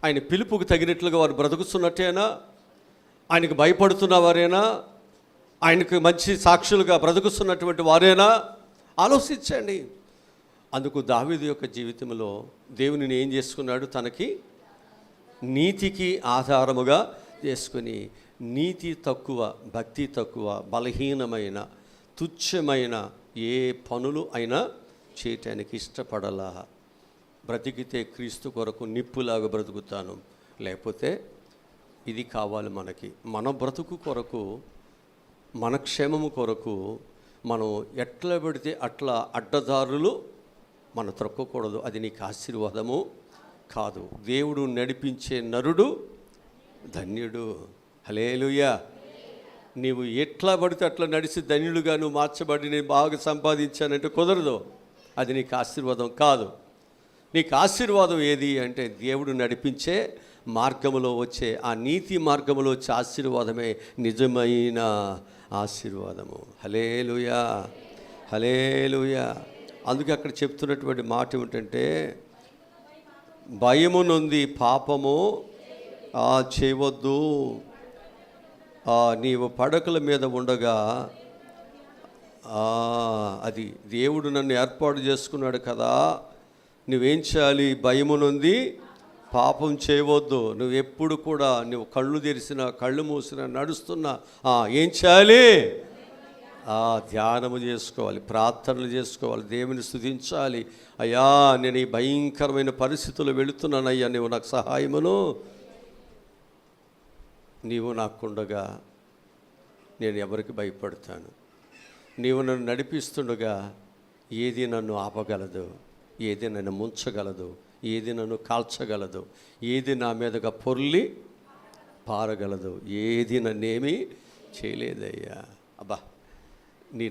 ఆయన పిలుపుకు తగినట్లుగా వారు బ్రతుకుతున్నట్టేనా? ఆయనకు భయపడుతున్న వారేనా? ఆయనకు మంచి సాక్షులుగా బ్రతుకుతున్నటువంటి వారేనా? ఆలోచించండి. అందుకు దావీదు యొక్క జీవితంలో దేవునిని ఏం చేసుకున్నాడు? తనకి నీతికి ఆధారముగా చేసుకుని, నీతి తక్కువ, భక్తి తక్కువ, బలహీనమైన, తుచ్చమైన ఏ పనులు అయినా చేయటానికి ఇష్టపడలా. బ్రతికితే క్రీస్తు కొరకు నిప్పులాగా బ్రతుకుతాను, లేకపోతే ఇది కావాలి మనకి. మన బ్రతుకు కొరకు, మన క్షేమము కొరకు మనం ఎట్లా పెడితే అట్లా అడ్డదారులు మనం త్రొక్కకూడదు. అది నీకు ఆశీర్వాదము కాదు. దేవుడు నడిపించే నరుడు ధన్యుడు. హల్లెలూయా. నీవు ఎట్లా పడితే అట్లా నడిచి ధన్యుడుగా నువ్వు మార్చబడి నేను బాగా సంపాదించానంటే కుదరదు. అది నీకు ఆశీర్వాదం కాదు. నీకు ఆశీర్వాదం ఏది అంటే దేవుడు నడిపించే మార్గములో వచ్చే, ఆ నీతి మార్గములో వచ్చే ఆశీర్వాదమే నిజమైన ఆశీర్వాదము. హల్లెలూయా, హల్లెలూయా. అందుకే అక్కడ చెప్తున్నటువంటి మాట ఏమిటంటే, భయము నొంది పాపము చేయవద్దు. నీవు పడకల మీద ఉండగా, అది దేవుడు నన్ను ఏర్పాటు చేసుకున్నాడు కదా, నువ్వేం చేయాలి? భయము నొంది పాపం చేయవద్దు. నువ్వు ఎప్పుడు కూడా నువ్వు కళ్ళు తెరిసినా, కళ్ళు మూసినా, నడుస్తున్నా ఏం చేయాలి? ధ్యానము చేసుకోవాలి, ప్రార్థనలు చేసుకోవాలి, దేవుని స్తుతించాలి. అయ్యా, నేను ఈ భయంకరమైన పరిస్థితుల్లో వెళుతున్నాను, అయ్యా నువ్వు నాకు సహాయమును. నీవు నాకుండగా నేను ఎవరికి భయపడతాను? నీవు నన్ను నడిపిస్తుండగా ఏది నన్ను ఆపగలదు? ఏది నన్ను ముంచగలదు? ఏది నన్ను కాల్చగలదు? ఏది నా మీదగా పొర్లి పారగలదు? ఏది నన్నేమీ చేయలేదయ్యా. అబ్బా,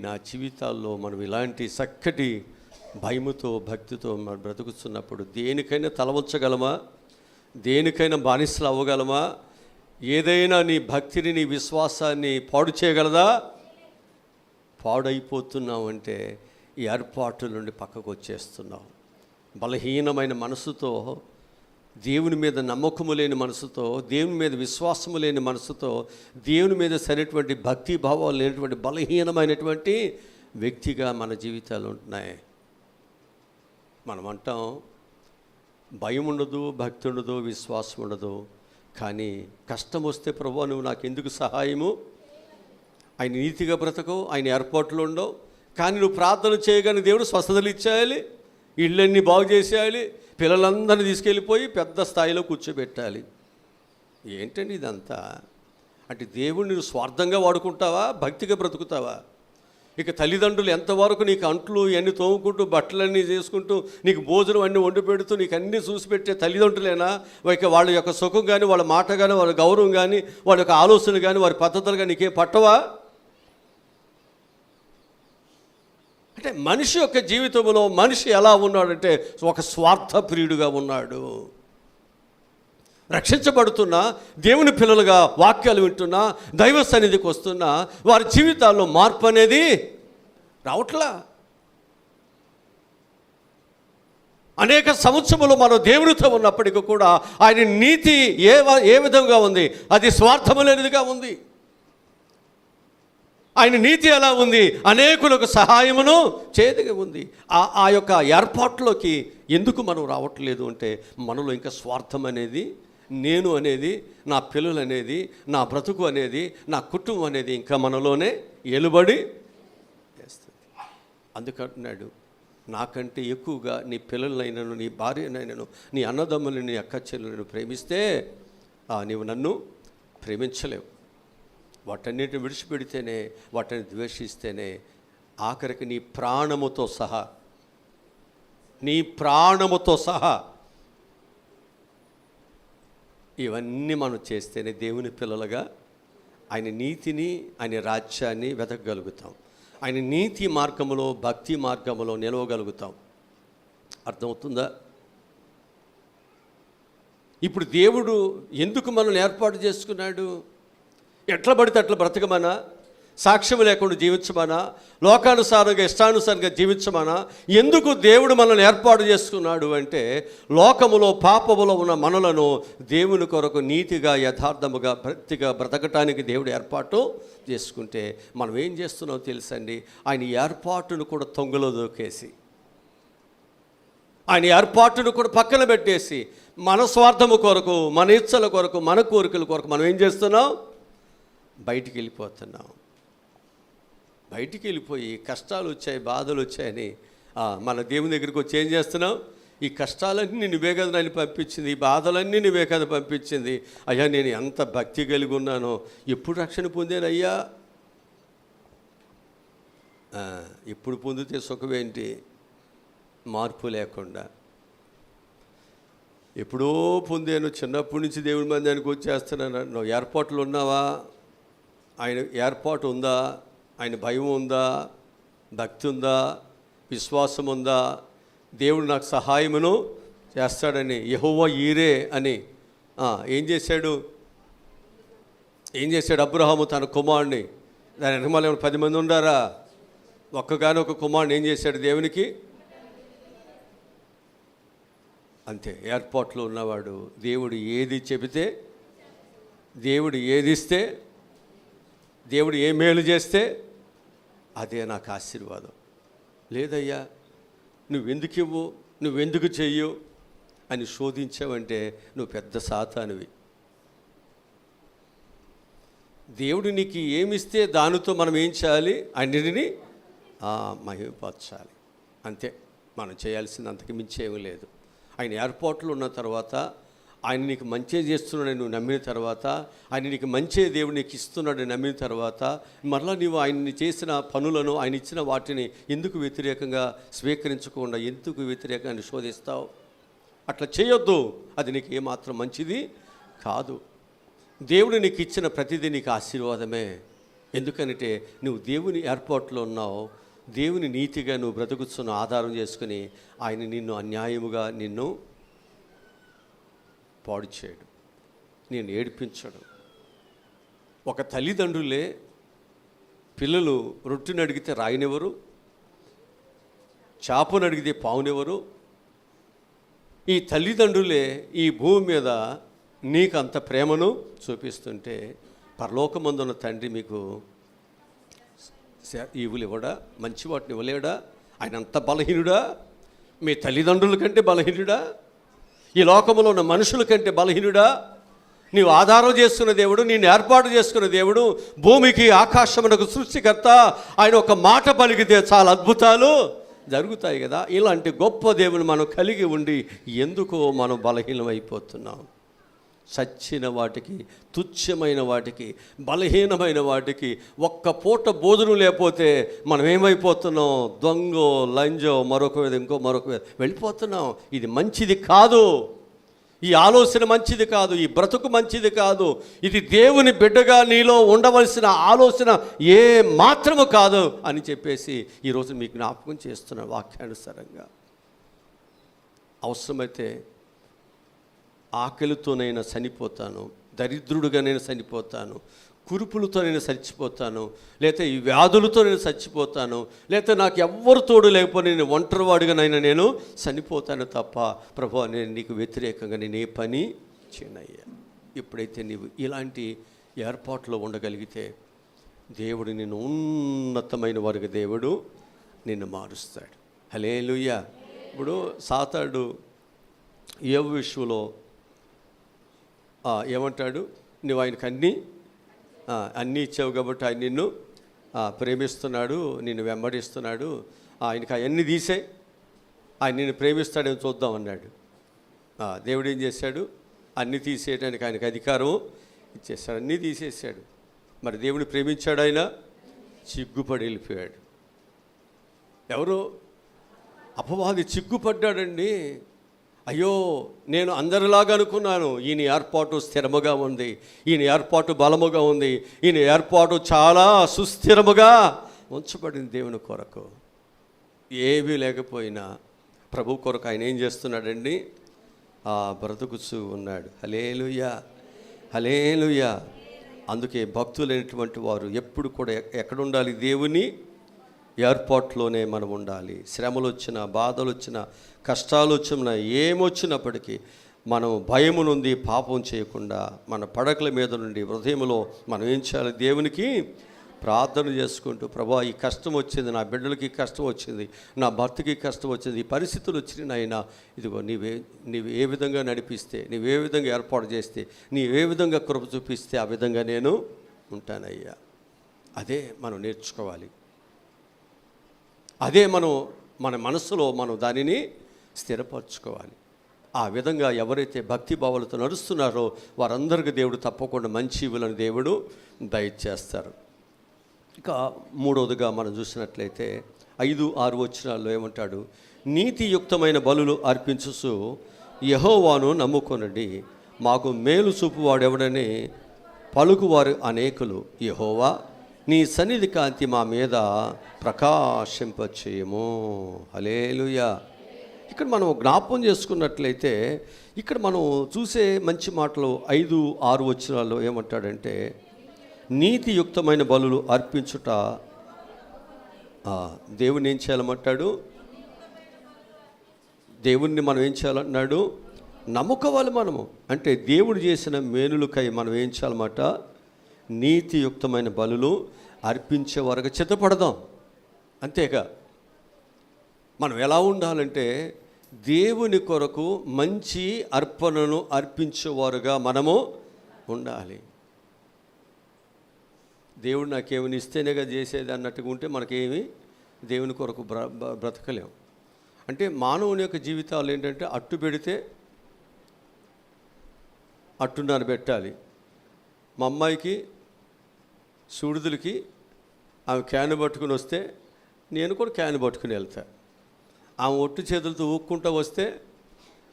నా జీవితాల్లో మనం ఇలాంటి చక్కటి భయముతో, భక్తితో మనం బ్రతుకుతున్నప్పుడు దేనికైనా తల వంచగలమా? దేనికైనా బానిసలు అవ్వగలమా? ఏదైనా నీ భక్తిని, నీ విశ్వాసాన్ని పాడు చేయగలదా? పాడైపోతున్నావంటే ఈ ఏర్పాట్ల నుండి పక్కకు వచ్చేస్తున్నావు. బలహీనమైన మనసుతో, దేవుని మీద నమ్మకము లేని మనసుతో, దేవుని మీద విశ్వాసము లేని మనసుతో, దేవుని మీద సరైనటువంటి భక్తి భావాలు లేనటువంటి బలహీనమైనటువంటి వ్యక్తిగా మన జీవితాలు ఉంటున్నాయి. మనం అంటాం భయం ఉండదు, భక్తి ఉండదు, విశ్వాసం ఉండదు. కానీ కష్టం వస్తే ప్రభువా నువ్వు నాకు ఎందుకు సహాయము? ఆయన నీతిగా బ్రతకవు, ఆయన ఏర్పాట్లు ఉండవు. కానీ నువ్వు ప్రార్థన చేయగానే దేవుడు స్వస్థతలు ఇచ్చేయాలి, ఇళ్ళన్నీ బాగు చేసేయాలి, పిల్లలందరినీ తీసుకెళ్ళిపోయి పెద్ద స్థాయిలో కూర్చోబెట్టాలి. ఏంటండి ఇదంతా? అంటే దేవుడిని నువ్వు స్వార్థంగా వాడుకుంటావా, భక్తిగా బ్రతుకుతావా? ఇక తల్లిదండ్రులు ఎంతవరకు నీకు అంట్లు ఇవన్నీ తోముకుంటూ, బట్టలన్నీ చేసుకుంటూ, నీకు భోజనం అన్నీ వండి పెడుతూ, నీకు అన్నీ చూసి పెట్టే తల్లిదండ్రులేనా? ఇక వాళ్ళ యొక్క సుఖం కానీ, వాళ్ళ మాట కానీ, వాళ్ళ గౌరవం కానీ, వాళ్ళ యొక్క ఆలోచన కానీ, వారి పద్ధతులు కానీ నీకేం పట్టవా? అంటే మనిషి యొక్క జీవితంలో మనిషి ఎలా ఉన్నాడంటే ఒక స్వార్థప్రియుడుగా ఉన్నాడు. రక్షించబడుతున్నా, దేవుని పిల్లలుగా వాక్యాలు వింటున్నా, దైవ సన్నిధికి వస్తున్నా, వారి జీవితాల్లో మార్పు అనేది రావట్లా. అనేక సంవత్సరములు మనం దేవునితో ఉన్నప్పటికీ కూడా ఆయన నీతి ఏ విధంగా ఉంది? అది స్వార్థము లేనిదిగా ఉంది. ఆయన నీతి ఎలా ఉంది? అనేకులకు సహాయమును చేదిగా ఉంది. ఆ యొక్క ఏర్పాట్లోకి ఎందుకు మనం రావట్లేదు అంటే మనలో ఇంకా స్వార్థం అనేది, నేను అనేది, నా పిల్లలు అనేది, నా బ్రతుకు అనేది, నా కుటుంబం అనేది ఇంకా మనలోనే ఏలుబడి చేస్తుంది. అందుకంటున్నాడు, నాకంటే ఎక్కువగా నీ పిల్లలైనను, నీ భార్యనైనను, నీ అన్నదమ్ములను, నీ అక్క చెల్లెలను ప్రేమిస్తే నీవు నన్ను ప్రేమించలేవు. వాటన్నిటిని విడిచిపెడితేనే, వాటిని ద్వేషిస్తేనే ఆఖరికి నీ ప్రాణముతో సహా ఇవన్నీ మనం చేస్తేనే దేవుని పిల్లలుగా ఆయన నీతిని, ఆయన రాజ్యాన్ని వెతకగలుగుతాం. ఆయన నీతి మార్గములో, భక్తి మార్గములో నిలవగలుగుతాం. అర్థమవుతుందా? ఇప్పుడు దేవుడు ఎందుకు మనల్ని ఏర్పాటు చేసుకున్నాడు? ఎట్లా పడితే అట్లా బ్రతకమనా? సాక్ష్యం లేకుండా జీవించమనా? లోకానుసారంగా, ఇష్టానుసారంగా జీవించమనా? ఎందుకు దేవుడు మనల్ని ఏర్పాటు చేసుకున్నాడు అంటే లోకములో, పాపములో ఉన్న మనలను దేవుని కొరకు నీతిగా, యథార్థముగా, భక్తిగా బ్రతకటానికి దేవుడు ఏర్పాటు చేసుకుంటే మనం ఏం చేస్తున్నామో తెలుసండి, ఆయన ఏర్పాటును కూడా తొంగలో దూకేసి, ఆయన ఏర్పాటును కూడా పక్కన పెట్టేసి, మన స్వార్థము కొరకు, మన ఇచ్చల కొరకు, మన కోరికల కొరకు మనం ఏం చేస్తున్నాం? బయటికి వెళ్ళిపోతున్నాం. బయటికి వెళ్ళిపోయి కష్టాలు వచ్చాయి, బాధలు వచ్చాయని మన దేవుని దగ్గరికి వచ్చి ఏం చేస్తున్నాం? ఈ కష్టాలన్నీ నువ్వే కదా నన్ను పంపించింది, ఈ బాధలన్నీ నువ్వే కదా పంపించింది. అయ్యా నేను ఎంత భక్తి కలిగి ఉన్నానో, ఎప్పుడు రక్షణ పొందానయ్యా? ఇప్పుడు పొందితే సుఖమేంటి? మార్పు లేకుండా. ఎప్పుడో పొందాను, చిన్నప్పటి నుంచి దేవుని మందిరానికి వచ్చేస్తున్నాను. నువ్వు ఏర్పాట్లు ఉన్నావా? ఆయన ఏర్పాటు ఉందా? ఆయన భయం ఉందా? భక్తి ఉందా? విశ్వాసం ఉందా? దేవుడు నాకు సహాయమును చేస్తాడని, యెహోవా ఈరే అని ఏం చేశాడు? అబ్రహాము తన కుమారుడిని, దాని వెనకమాల 10 మంది ఉండారా? ఒక్కగానొక కుమారుని ఏం చేశాడు దేవునికి? అంతే. ఏర్పాట్లు ఉన్నవాడు దేవుడు ఏది చెబితే, దేవుడు ఏది ఇస్తే, దేవుడు ఏ మేలు చేస్తే అదే నాకు ఆశీర్వాదం. లేదయ్యా నువ్వెందుకు ఇవ్వు, నువ్వెందుకు చెయ్యు అని శోధించావంటే నువ్వు పెద్ద సాతానువి. దేవుడు నీకు ఏమిస్తే దానితో మనం ఏం చేయాలి? అన్నిటినీ మహిమపరచాలి. అంతే మనం చేయాల్సింది, అంతకు మించి ఏమీ లేదు. ఆయన ఏర్పాట్లు ఉన్న తర్వాత, ఆయన నీకు మంచి చేస్తున్నాడని నువ్వు నమ్మిన తర్వాత, ఆయన నీకు మంచి దేవుడు నీకు ఇస్తున్నాడని నమ్మిన తర్వాత, మరలా నీవు ఆయన్ని చేసిన పనులను, ఆయన ఇచ్చిన వాటిని ఎందుకు వ్యతిరేకంగా స్వీకరించకుండా, ఎందుకు వ్యతిరేకంగా శోధిస్తావు? అట్లా చేయొద్దు. అది నీకు ఏమాత్రం మంచిది కాదు. దేవుడు నీకు ఇచ్చిన ప్రతిదీ నీకు ఆశీర్వాదమే. ఎందుకంటే నువ్వు దేవుని ఏర్పాట్లో ఉన్నావు. దేవుని నీతిగా నువ్వు బ్రతుకుతున్న ఆధారం చేసుకుని ఆయన నిన్ను అన్యాయముగా నిన్ను పాడు చేయడు, నేను ఏడిపించడు, ఒక తల్లిదండ్రులే పిల్లలు రొట్టెని అడిగితే రాయనివ్వరు, చేపను అడిగితే పావునివ్వరు. ఈ తల్లిదండ్రులే ఈ భూమి మీద నీకు అంత ప్రేమను చూపిస్తుంటే పరలోకమందున్న తండ్రి మీకు ఈవులు ఇవ్వడా? మంచి వాటిని ఇవ్వలేడా? ఆయన అంత బలహీనుడా? మీ తల్లిదండ్రుల కంటే బలహీనుడా? ఈ లోకంలో ఉన్న మనుషుల కంటే బలహీనుడా? నీవు ఆధారం చేసుకున్న దేవుడు, నేను ఏర్పాటు చేసుకున్న దేవుడు, భూమికి ఆకాశమునకు సృష్టికర్త. ఆయన ఒక మాట పలికితే చాలా అద్భుతాలు జరుగుతాయి కదా. ఇలాంటి గొప్ప దేవుని మనం కలిగి ఉండి ఎందుకో మనం బలహీనమైపోతున్నాం. చచ్చిన వాటికి, తుచ్చమైన వాటికి, బలహీనమైన వాటికి ఒక్క పూట భోజనం లేకపోతే మనం ఏమైపోతున్నాం? దొంగో, లంజో, మరొక వెళ్ళిపోతున్నాం. ఇది మంచిది కాదు. ఈ ఆలోచన మంచిది కాదు. ఈ బ్రతుకు మంచిది కాదు. ఇది దేవుని బిడ్డగా నీలో ఉండవలసిన ఆలోచన ఏ మాత్రము కాదు అని చెప్పేసి ఈరోజు మీకు జ్ఞాపకం చేస్తున్నాను వాక్యానుసారంగా. అవసరమైతే ఆకలితోనైనా చనిపోతాను, దరిద్రుడుగా నేను చనిపోతాను, కురుపులతో నేను చచ్చిపోతాను, లేకపోతే ఈ వ్యాధులతో నేను చచ్చిపోతాను, లేకపోతే నాకు ఎవ్వరు తోడు లేకపోతే నేను ఒంటరివాడిగానైనా నేను చనిపోతాను తప్ప ప్రభువా నేను నీకు వ్యతిరేకంగా నేను ఏ పని చేయనయ్యా. ఎప్పుడైతే నీవు ఇలాంటి ఏర్పాట్లో ఉండగలిగితే దేవుడు నిన్ను ఉన్నతమైన వారికి దేవుడు నిన్ను మారుస్తాడు. హల్లెలూయా. ఇప్పుడు సాతాడు యోబు విషయంలో ఏమంటాడు? నువ్వు ఆయనకు అన్నీ ఇచ్చావు కాబట్టి ఆయన నిన్ను ప్రేమిస్తున్నాడు, నిన్ను వెంబడిస్తున్నాడు, ఆయనకు అవన్నీ తీసే ఆయన నిన్ను ప్రేమిస్తాడని చూద్దాం అన్నాడు. దేవుడు ఏం చేశాడు? అన్నీ తీసేయడానికి ఆయనకు అధికారం ఇచ్చేసాడు, అన్నీ తీసేసాడు. మరి దేవుని ప్రేమించాడు, ఆయన చిగ్గుపడి వెళ్ళిపోయాడు. ఎవరు? అపవాది చిగ్గుపడ్డాడండి. అయ్యో నేను అందరిలాగా అనుకున్నాను, ఈయన ఏర్పాటు స్థిరముగా ఉంది, ఈయన ఏర్పాటు బలముగా ఉంది, ఈయన ఏర్పాటు చాలా సుస్థిరముగా ఉంచబడింది దేవుని కొరకు. ఏమీ లేకపోయినా ప్రభు కొరకు ఆయన ఏం చేస్తున్నాడండి? బ్రతుకుచూ ఉన్నాడు. హల్లెలూయా, హల్లెలూయా. అందుకే భక్తులైనటువంటి వారు ఎప్పుడు కూడా ఎక్కడ ఉండాలి? దేవుని ఏర్పాటులోనే మనం ఉండాలి. శ్రమలు వచ్చినా, బాధలు వచ్చినా, కష్టాలు వచ్చినా, ఏమొచ్చినప్పటికీ మనం భయము నుండి పాపం చేయకుండా మన పడకల మీద నుండి హృదయంలో మనం ఏం చేయాలి? దేవునికి ప్రార్థన చేసుకుంటూ, ప్రభా ఈ కష్టం వచ్చింది, నా బిడ్డలకి కష్టం వచ్చింది, నా భర్తకి కష్టం వచ్చింది, ఈ పరిస్థితులు వచ్చినాయి నాయనా, ఇదిగో నీవు ఏ విధంగా నడిపిస్తే, నీవు ఏ విధంగా ఏర్పాటు చేస్తే, నీవు ఏ విధంగా కృప చూపిస్తే ఆ విధంగా నేను ఉంటానయ్యా. అదే మనం నేర్చుకోవాలి. అదే మన మనసులో మనం దానిని స్థిరపరచుకోవాలి. ఆ విధంగా ఎవరైతే భక్తి భావాలతో నడుస్తున్నారో వారందరికీ దేవుడు తప్పకుండా మంచి ఇవ్వాలని దేవుడు దయచేస్తారు. ఇక మూడవదిగా మనం చూసినట్లయితే 5-6 వచనాల్లో ఏమంటాడు? నీతియుక్తమైన బలులు అర్పించుచు యెహోవాను నమ్ముకొనండి, మాకు మేలు చూపువాడెవడని పలుకువారు అనేకులు. యెహోవా నీ సన్నిధి కాంతి మా మీద ప్రకాశింపచేయము. హల్లెలూయా. ఇక్కడ మనం జ్ఞాపకం చేసుకున్నట్లయితే ఇక్కడ మనం చూసే మంచి మాటలు 5-6 వచనాల్లో ఏమంటాడంటే నీతియుక్తమైన బలులు అర్పించుట దేవుని ఏం చేయాలమంటాడు? దేవుణ్ణి మనం ఏం చేయాలన్నాడు? నమ్ముకోవాలి. మనము అంటే దేవుడు చేసిన మేలులకై మనం ఏం చేయాలన్నమాట? నీతియుక్తమైన బలులు అర్పించే వరకు చిత్తపడదాం. అంతేగా మనం ఎలా ఉండాలంటే దేవుని కొరకు మంచి అర్పణను అర్పించేవారుగా మనము ఉండాలి. దేవుడు నాకేమని ఇస్తేనేగా చేసేది అన్నట్టుగా ఉంటే మనకేమి దేవుని కొరకు బ్రతకలేం. అంటే మానవుని యొక్క జీవితాలు ఏంటంటే అట్టు పెడితే అట్టున్నర పెట్టాలి. మా అమ్మాయికి సూడిదులకి ఆమె క్యాన్ పట్టుకుని వస్తే నేను కూడా క్యాన్ పట్టుకుని వెళ్తా. ఆమె ఒట్టు చేతులతో ఊక్కుంటూ వస్తే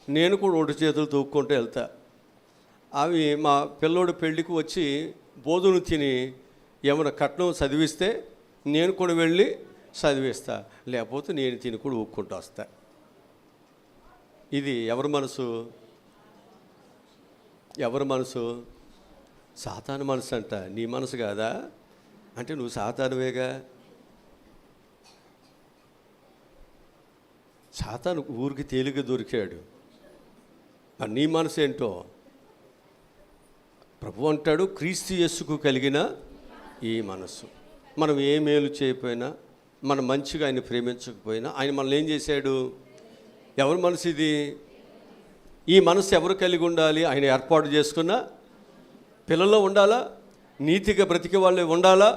నేను కూడా ఒట్టు చేతులతో ఊక్కుంటూ వెళ్తా. అవి మా పిల్లోడు పెళ్ళికి వచ్చి భోజనం తిని ఏమైనా కట్నం చదివిస్తే నేను కూడా వెళ్ళి చదివిస్తా, లేకపోతే నేను తిని కూడా ఊక్కుంటూ వస్తా. ఇది ఎవరి మనసు? సాతాను మనసు అంట, నీ మనసు కాదా అంటే నువ్వు సాతానువేగా. సాతాను ఊరికి తేలిక దొరికాడు. మరి నీ మనసు ఏంటో ప్రభు అంటాడు, క్రీస్తు యేసుకు కలిగిన ఈ మనసు. మనం ఏ మేలు చేయకపోయినా, మనం మంచిగా ఆయన ప్రేమించకపోయినా ఆయన మనల్ని ఏం చేశాడు? ఎవరి మనసు ఇది? ఈ మనసు ఎవరు కలిగి ఉండాలి? ఆయన ఏర్పాటు చేసుకున్న పిల్లల్లో ఉండాలా? నీతిగా బ్రతికే వాళ్ళే ఉండాలా?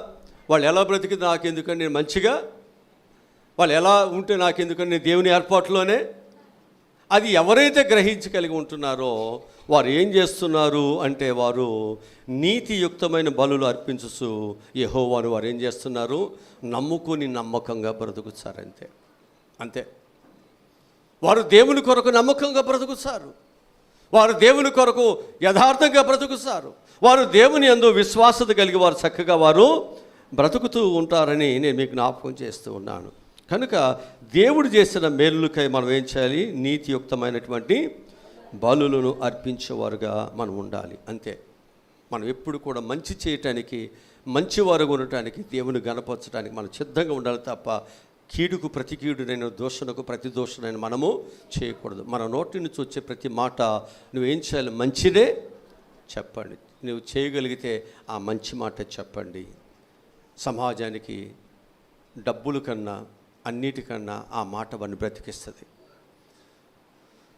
వాళ్ళు ఎలా బ్రతికితే నాకెందుకని, నేను మంచిగా, వాళ్ళు ఎలా ఉంటే నాకెందుకని, నేను దేవుని ఏర్పాటులోనే. అది ఎవరైతే గ్రహించి కలిగి ఉంటున్నారో వారు ఏం చేస్తున్నారు అంటే, వారు నీతియుక్తమైన బలులు అర్పించు యెహోవాను వారు ఏం చేస్తున్నారు? నమ్ముకుని నమ్మకంగా బ్రతుకుతారు. అంతే అంతే. వారు దేవుని కొరకు నమ్మకంగా బ్రతుకుతారు. వారు దేవుని కొరకు యథార్థంగా బ్రతుకుతారు. వారు దేవుని యందు విశ్వాసత కలిగి వారు చక్కగా వారు బ్రతుకుతూ ఉంటారని నేను మీకు జ్ఞాపకం చేస్తూ ఉన్నాను. కనుక దేవుడు చేసిన మేలులకై మనం ఏం చేయాలి? నీతియుక్తమైనటువంటి బలులను అర్పించేవారుగా మనం ఉండాలి. అంతే. మనం ఎప్పుడు కూడా మంచి చేయటానికి, మంచివారుగా ఉండటానికి, దేవుని గణపరచడానికి మనం సిద్ధంగా ఉండాలి తప్ప కీడుకు ప్రతి కీడునైన, దోషణకు ప్రతి దోషణైన మనము చేయకూడదు. మన నోటి నుంచి వచ్చే ప్రతి మాట నువ్వేం చేయాలి? మంచిదే చెప్పండి. నువ్వు చేయగలిగితే ఆ మంచి మాట చెప్పండి. సమాజానికి డబ్బుల కన్నా, అన్నిటికన్నా ఆ మాట వారిని బ్రతికిస్తుంది.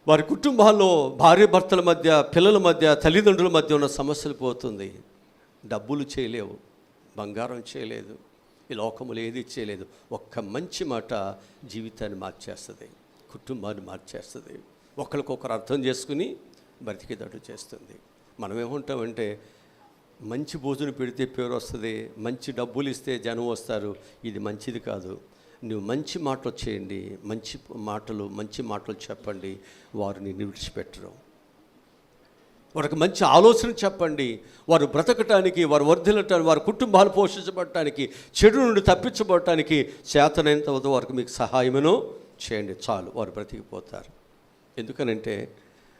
వారి కుటుంబాల్లో భార్య భర్తల మధ్య, పిల్లల మధ్య, తల్లిదండ్రుల మధ్య ఉన్న సమస్యలు పోతుంది. డబ్బులు చేయలేవు, బంగారం చేయలేదు, ఈ లోకములు ఏది చేయలేదు. ఒక్క మంచి మాట జీవితాన్ని మార్చేస్తుంది, కుటుంబాన్ని మార్చేస్తుంది, ఒకరికొకరు అర్థం చేసుకుని బ్రతికేటట్టు చేస్తుంది. మనం ఏమంటామంటే, మంచి భోజనం పెడితే పేరు వస్తుంది, మంచి డబ్బులు ఇస్తే జనం వస్తారు. ఇది మంచిది కాదు. నువ్వు మంచి మాటలు చేయండి, మంచి మాటలు చెప్పండి, వారిని విడిచిపెట్టరు. వారికి మంచి ఆలోచన చెప్పండి. వారు బ్రతకటానికి, వారు వర్ధిల్లటానికి, వారి కుటుంబాలు పోషించబడటానికి, చెడు నుండి తప్పించబడటానికి చేతనైనంత వరకు వారికి మీకు సహాయమును చేయండి. చాలు, వారు బ్రతికిపోతారు. ఎందుకనంటే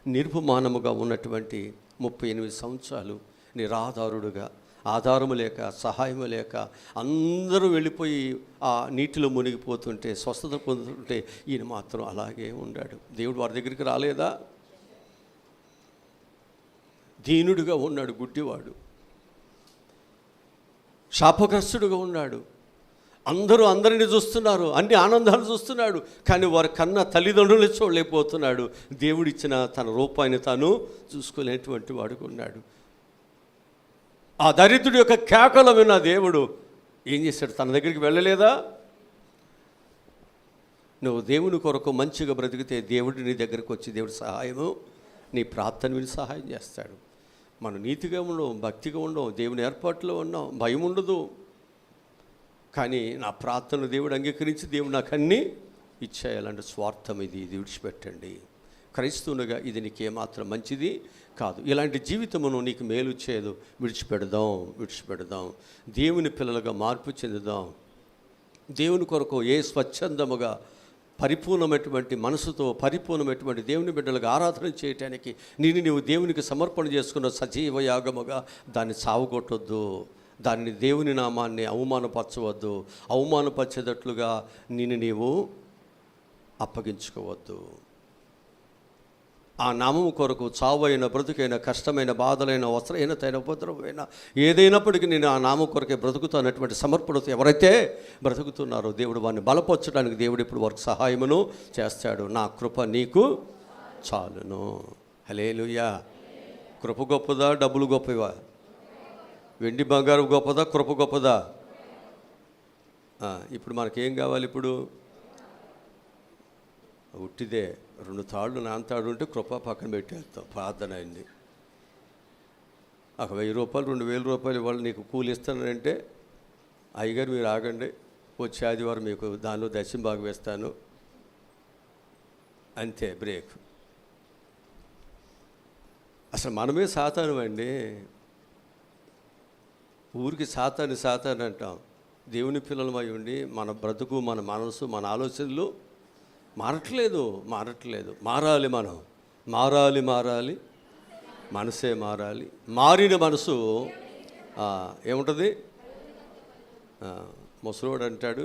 నిర్భమానముగా ఉన్నటువంటి 38 సంవత్సరాలు నిరాధారుడుగా, ఆధారము లేక, సహాయము లేక అందరూ వెళ్ళిపోయి ఆ నీటిలో మునిగిపోతుంటే, స్వస్థత పొందుతుంటే ఈయన మాత్రం అలాగే ఉన్నాడు. దేవుడు వారి దగ్గరికి రాలేదా? దీనుడుగా ఉన్నాడు, గుడ్డివాడు, శాపగ్రస్తుడుగా ఉన్నాడు. అందరిని చూస్తున్నారు, అన్ని ఆనందాలు చూస్తున్నాడు, కానీ వారి కన్నా తల్లిదండ్రులు చూడలేకపోతున్నాడు. దేవుడిచ్చిన తన రూపాన్ని తాను చూసుకోలేనటువంటి వాడుగా ఉన్నాడు. ఆ దరిద్రుడి యొక్క కేకలు విన్న దేవుడు ఏం చేశాడు? తన దగ్గరికి వెళ్ళలేదా? నువ్వు దేవుని కొరకు మంచిగా బ్రతికితే దేవుడు నీ దగ్గరికి వచ్చి దేవుడి సహాయము, నీ ప్రార్థన విని సహాయం చేస్తాడు. మనం నీతిగా ఉండవు, భక్తిగా ఉండవు, దేవుని ఏర్పాట్లో ఉన్నాం, భయం ఉండదు. కానీ నా ప్రార్థన దేవుడు అంగీకరించి దేవుడు నాకు అన్నీ ఇచ్చేయాలంటే స్వార్థం ఇది విడిచిపెట్టండి. క్రైస్తవునిగా ఇది నీకేమాత్రం మంచిది కాదు. ఇలాంటి జీవితమును నీకు మేలు చేయదు. విడిచిపెడదాం. దేవుని పిల్లలుగా మార్పు చెందుదాం. దేవుని కొరకు స్వచ్ఛందముగా పరిపూర్ణమైనటువంటి మనసుతో, పరిపూర్ణమైనటువంటి దేవుని బిడ్డలుగా ఆరాధన చేయటానికి నీవు దేవునికి సమర్పణ చేసుకున్న సజీవ యాగముగా దాన్ని సావగొట్టొద్దు. దాన్ని దేవుని నామాన్ని అవమానపరచవద్దు. అవమానపరిచేటట్లుగా నీవు అప్పగించుకోవద్దు. ఆ నామము కొరకు చావైన, బ్రతుకైన, కష్టమైన, బాధలైన, వస్త్రహీనతైన, ఉపద్రవమైన ఏదైనప్పటికీ నేను ఆ నామం కొరకే బ్రతుకుతున్నటువంటి సమర్పణతో ఎవరైతే బ్రతుకుతున్నారో దేవుడు వారిని బలపరచడానికి దేవుడు ఇప్పుడు వారికి సహాయమును చేస్తాడు. నా కృప నీకు చాలును. హల్లెలూయా. కృప గొప్పదా, డబ్బులు గొప్పవా? వెండి బంగారం గొప్పదా, కృప గొప్పదా? ఇప్పుడు మనకేం కావాలి? ఇప్పుడు ఉట్టిదే 2 తాళ్ళు నాంతాడు ఉంటే కృప పక్కన పెట్టేస్తాం. ప్రార్థన అయింది. ఒక 1000 రూపాయలు, 2000 రూపాయలు ఇవాళ నీకు కూలి ఇస్తానంటే, అయ్యగారు మీరు ఆగండి, వచ్చే ఆదివారం మీకు దానిలో దశం భాగం వేస్తాను, అంతే, బ్రేక్. అసలు మనమే సాతాను అండి. ఊరికి సాతాను అంటాం. దేవుని పిల్లలమై ఉండి మన బ్రతుకు, మన మనసు, మన ఆలోచనలు మారట్లేదు. మారాలి. మనం మారాలి. మనసే మారాలి. మారిన మనసు ఏముంటుంది? ముసలోడు అంటాడు,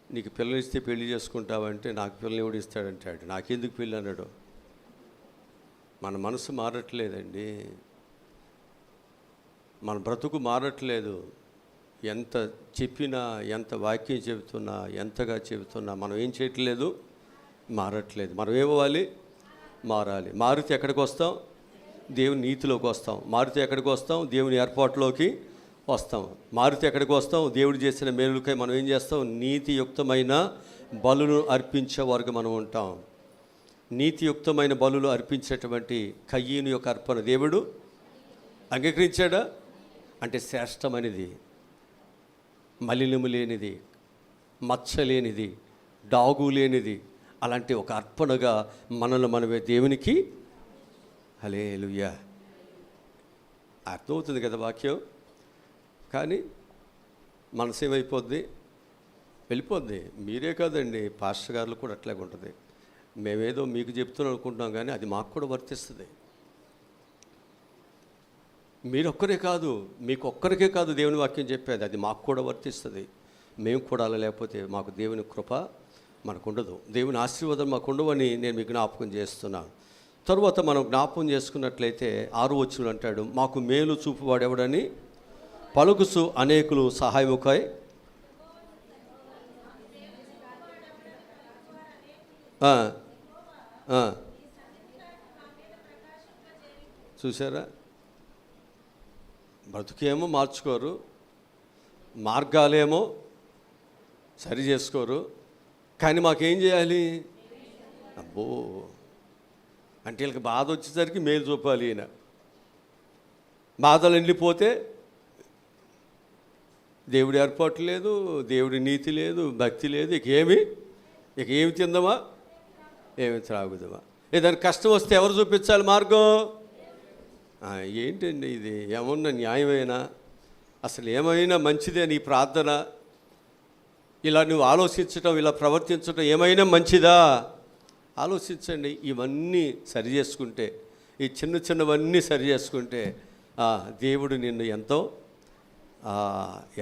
నీకు పిల్లలు ఇస్తే పెళ్లి చేసుకుంటావంటే నాకు పిల్లలు ఎవడు ఇస్తాడంటాడు. నాకెందుకు పెళ్ళి అన్నాడు. మన మనసు మారట్లేదండి, మన బ్రతుకు మారట్లేదు. ఎంత చెప్పినా, ఎంత వాక్యం చెబుతున్నా, ఎంతగా చెబుతున్నా మనం ఏం చేయట్లేదు, మారట్లేదు. మనం ఏమవ్వాలి? మారాలి. మారితే ఎక్కడికి వస్తాం? దేవుని నీతిలోకి వస్తాం. మారితే ఎక్కడికి వస్తాం? దేవుని ఏర్పాటులోకి వస్తాం. మారితే ఎక్కడికి వస్తాం? దేవుడు చేసిన మేలుకై మనం ఏం చేస్తాం? నీతియుక్తమైన బలులు అర్పించే వారికి మనం ఉంటాం. నీతియుక్తమైన బలులు అర్పించేటువంటి కయ్యను యొక్క అర్పణ దేవుడు అంగీకరించాడా? అంటే శ్రేష్టమైనది, మలినము లేనిది, మచ్చలేనిది, డాగు లేనిది, అలాంటి ఒక అర్పణగా మనల్ని మనమే దేవునికి. హల్లెలూయా. అర్థమవుతుంది కదా వాక్యం? కానీ మనసు ఏమైపోద్ది? వెళ్ళిపోద్ది. మీరే కాదండి, పాస్టర్ గారులు కూడా అట్లాగే ఉంటుంది. మేమేదో మీకు చెప్తున్నాం అనుకుంటున్నాం, కానీ అది మాకు కూడా వర్తిస్తుంది. మీరొక్కరే కాదు, మీకు ఒక్కరికే కాదు దేవుని వాక్యం చెప్పేది, అది మాకు కూడా వర్తిస్తుంది. మేము కూడా అలా లేకపోతే మాకు దేవుని కృప మనకు ఉండదు, దేవుని ఆశీర్వాదం మాకు ఉండవని నేను మీకు జ్ఞాపకం చేస్తున్నాను. తరువాత మనం జ్ఞాపకం చేసుకున్నట్లయితే 6వ వచనంలో అంటాడు, మాకు మేలు చూపువాడెవడని పలుకుసు అనేకులు సహాయముకై. చూసారా? బ్రతుకేమో మార్చుకోరు, మార్గాలేమో సరి చేసుకోరు, కానీ మాకేం చేయాలి? అబ్బో, అంటే వీళ్ళకి బాధ వచ్చేసరికి మేలు చూపాలి. ఈయన బాధలు వెళ్ళిపోతే దేవుడి ఏర్పాటు లేదు, దేవుడి నీతి లేదు, భక్తి లేదు, ఇక ఏమి తిందామా, ఏమి త్రాగుదామా? ఏదైనా కష్టం వస్తే ఎవరు చూపించాలి మార్గం? ఏంటండి ఇది? ఏమన్నా న్యాయమైనా? అసలు ఏమైనా మంచిదే నీ ప్రార్థన? ఇలా నువ్వు ఆలోచించటం, ఇలా ప్రవర్తించటం ఏమైనా మంచిదా? ఆలోచించండి. ఇవన్నీ సరి చేసుకుంటే, ఈ చిన్నవన్నీ సరి చేసుకుంటే దేవుడు నిన్ను ఎంతో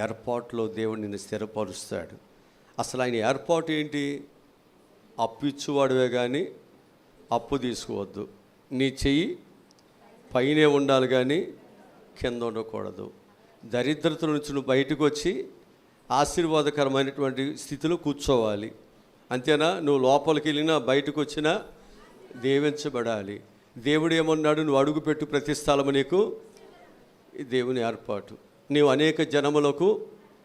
ఏర్పాటులో దేవుడు నిన్ను స్థిరపరుస్తాడు. అసలు ఆయన ఏర్పాటు ఏంటి? అప్పు ఇచ్చేవాడువే కానీ అప్పు తీసుకోవద్దు. నీ చెయ్యి పైనే ఉండాలి కానీ కింద ఉండకూడదు. దరిద్రత నుంచి నువ్వు బయటకు వచ్చి ఆశీర్వాదకరమైనటువంటి స్థితిలో కూర్చోవాలి. అంతేనా? నువ్వు లోపలికి వెళ్ళినా బయటకు వచ్చినా దీవించబడాలి. దేవుడు ఏమన్నాడు? నువ్వు అడుగుపెట్టు ప్రతి స్థలము నీకు దేవుని ఏర్పాటు. నీవు అనేక జనములకు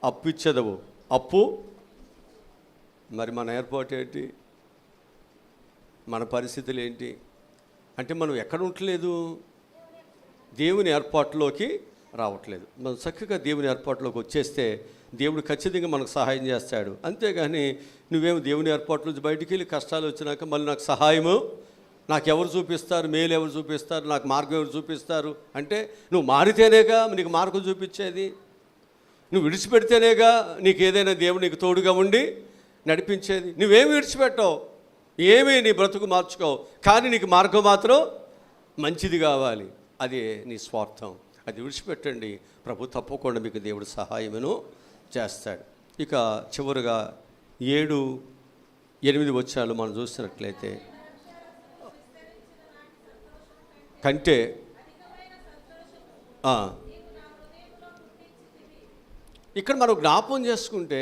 అప్పు ఇచ్చేదవు. అప్పు మరి మన ఏర్పాటు ఏంటి? మన పరిస్థితులు ఏంటి? అంటే మనం ఎక్కడ ఉండట్లేదు, దేవుని ఏర్పాటులోకి రావట్లేదు. మనం చక్కగా దేవుని ఏర్పాటులోకి వచ్చేస్తే దేవుడు ఖచ్చితంగా మనకు సహాయం చేస్తాడు. అంతేగాని నువ్వేమో దేవుని ఏర్పాటు నుంచి బయటికి వెళ్ళి కష్టాలు వచ్చినాక మళ్ళీ నాకు సహాయము నాకు ఎవరు చూపిస్తారు, మేలు ఎవరు చూపిస్తారు, నాకు మార్గం ఎవరు చూపిస్తారు అంటే నువ్వు మారితేనేగా నీకు మార్గం చూపించేది. నువ్వు విడిచిపెడితేనేగా నీకు ఏదైనా దేవుడు నీకు తోడుగా ఉండి నడిపించేది. నువ్వేమి విడిచిపెట్టవు, ఏమీ నీ బ్రతుకు మార్చుకోవు, కానీ నీకు మార్గం మాత్రం మంచిది కావాలి. అది నీ స్వార్థం. అది విడిచిపెట్టండి. ప్రభు తప్పకుండా మీకు దేవుడు సహాయమును చేస్తాడు. ఇక చివరిగా 7, 8 వచనాలు మనం చూసినట్లయితే, కంటే ఇక్కడ మనం జ్ఞాపకం చేసుకుంటే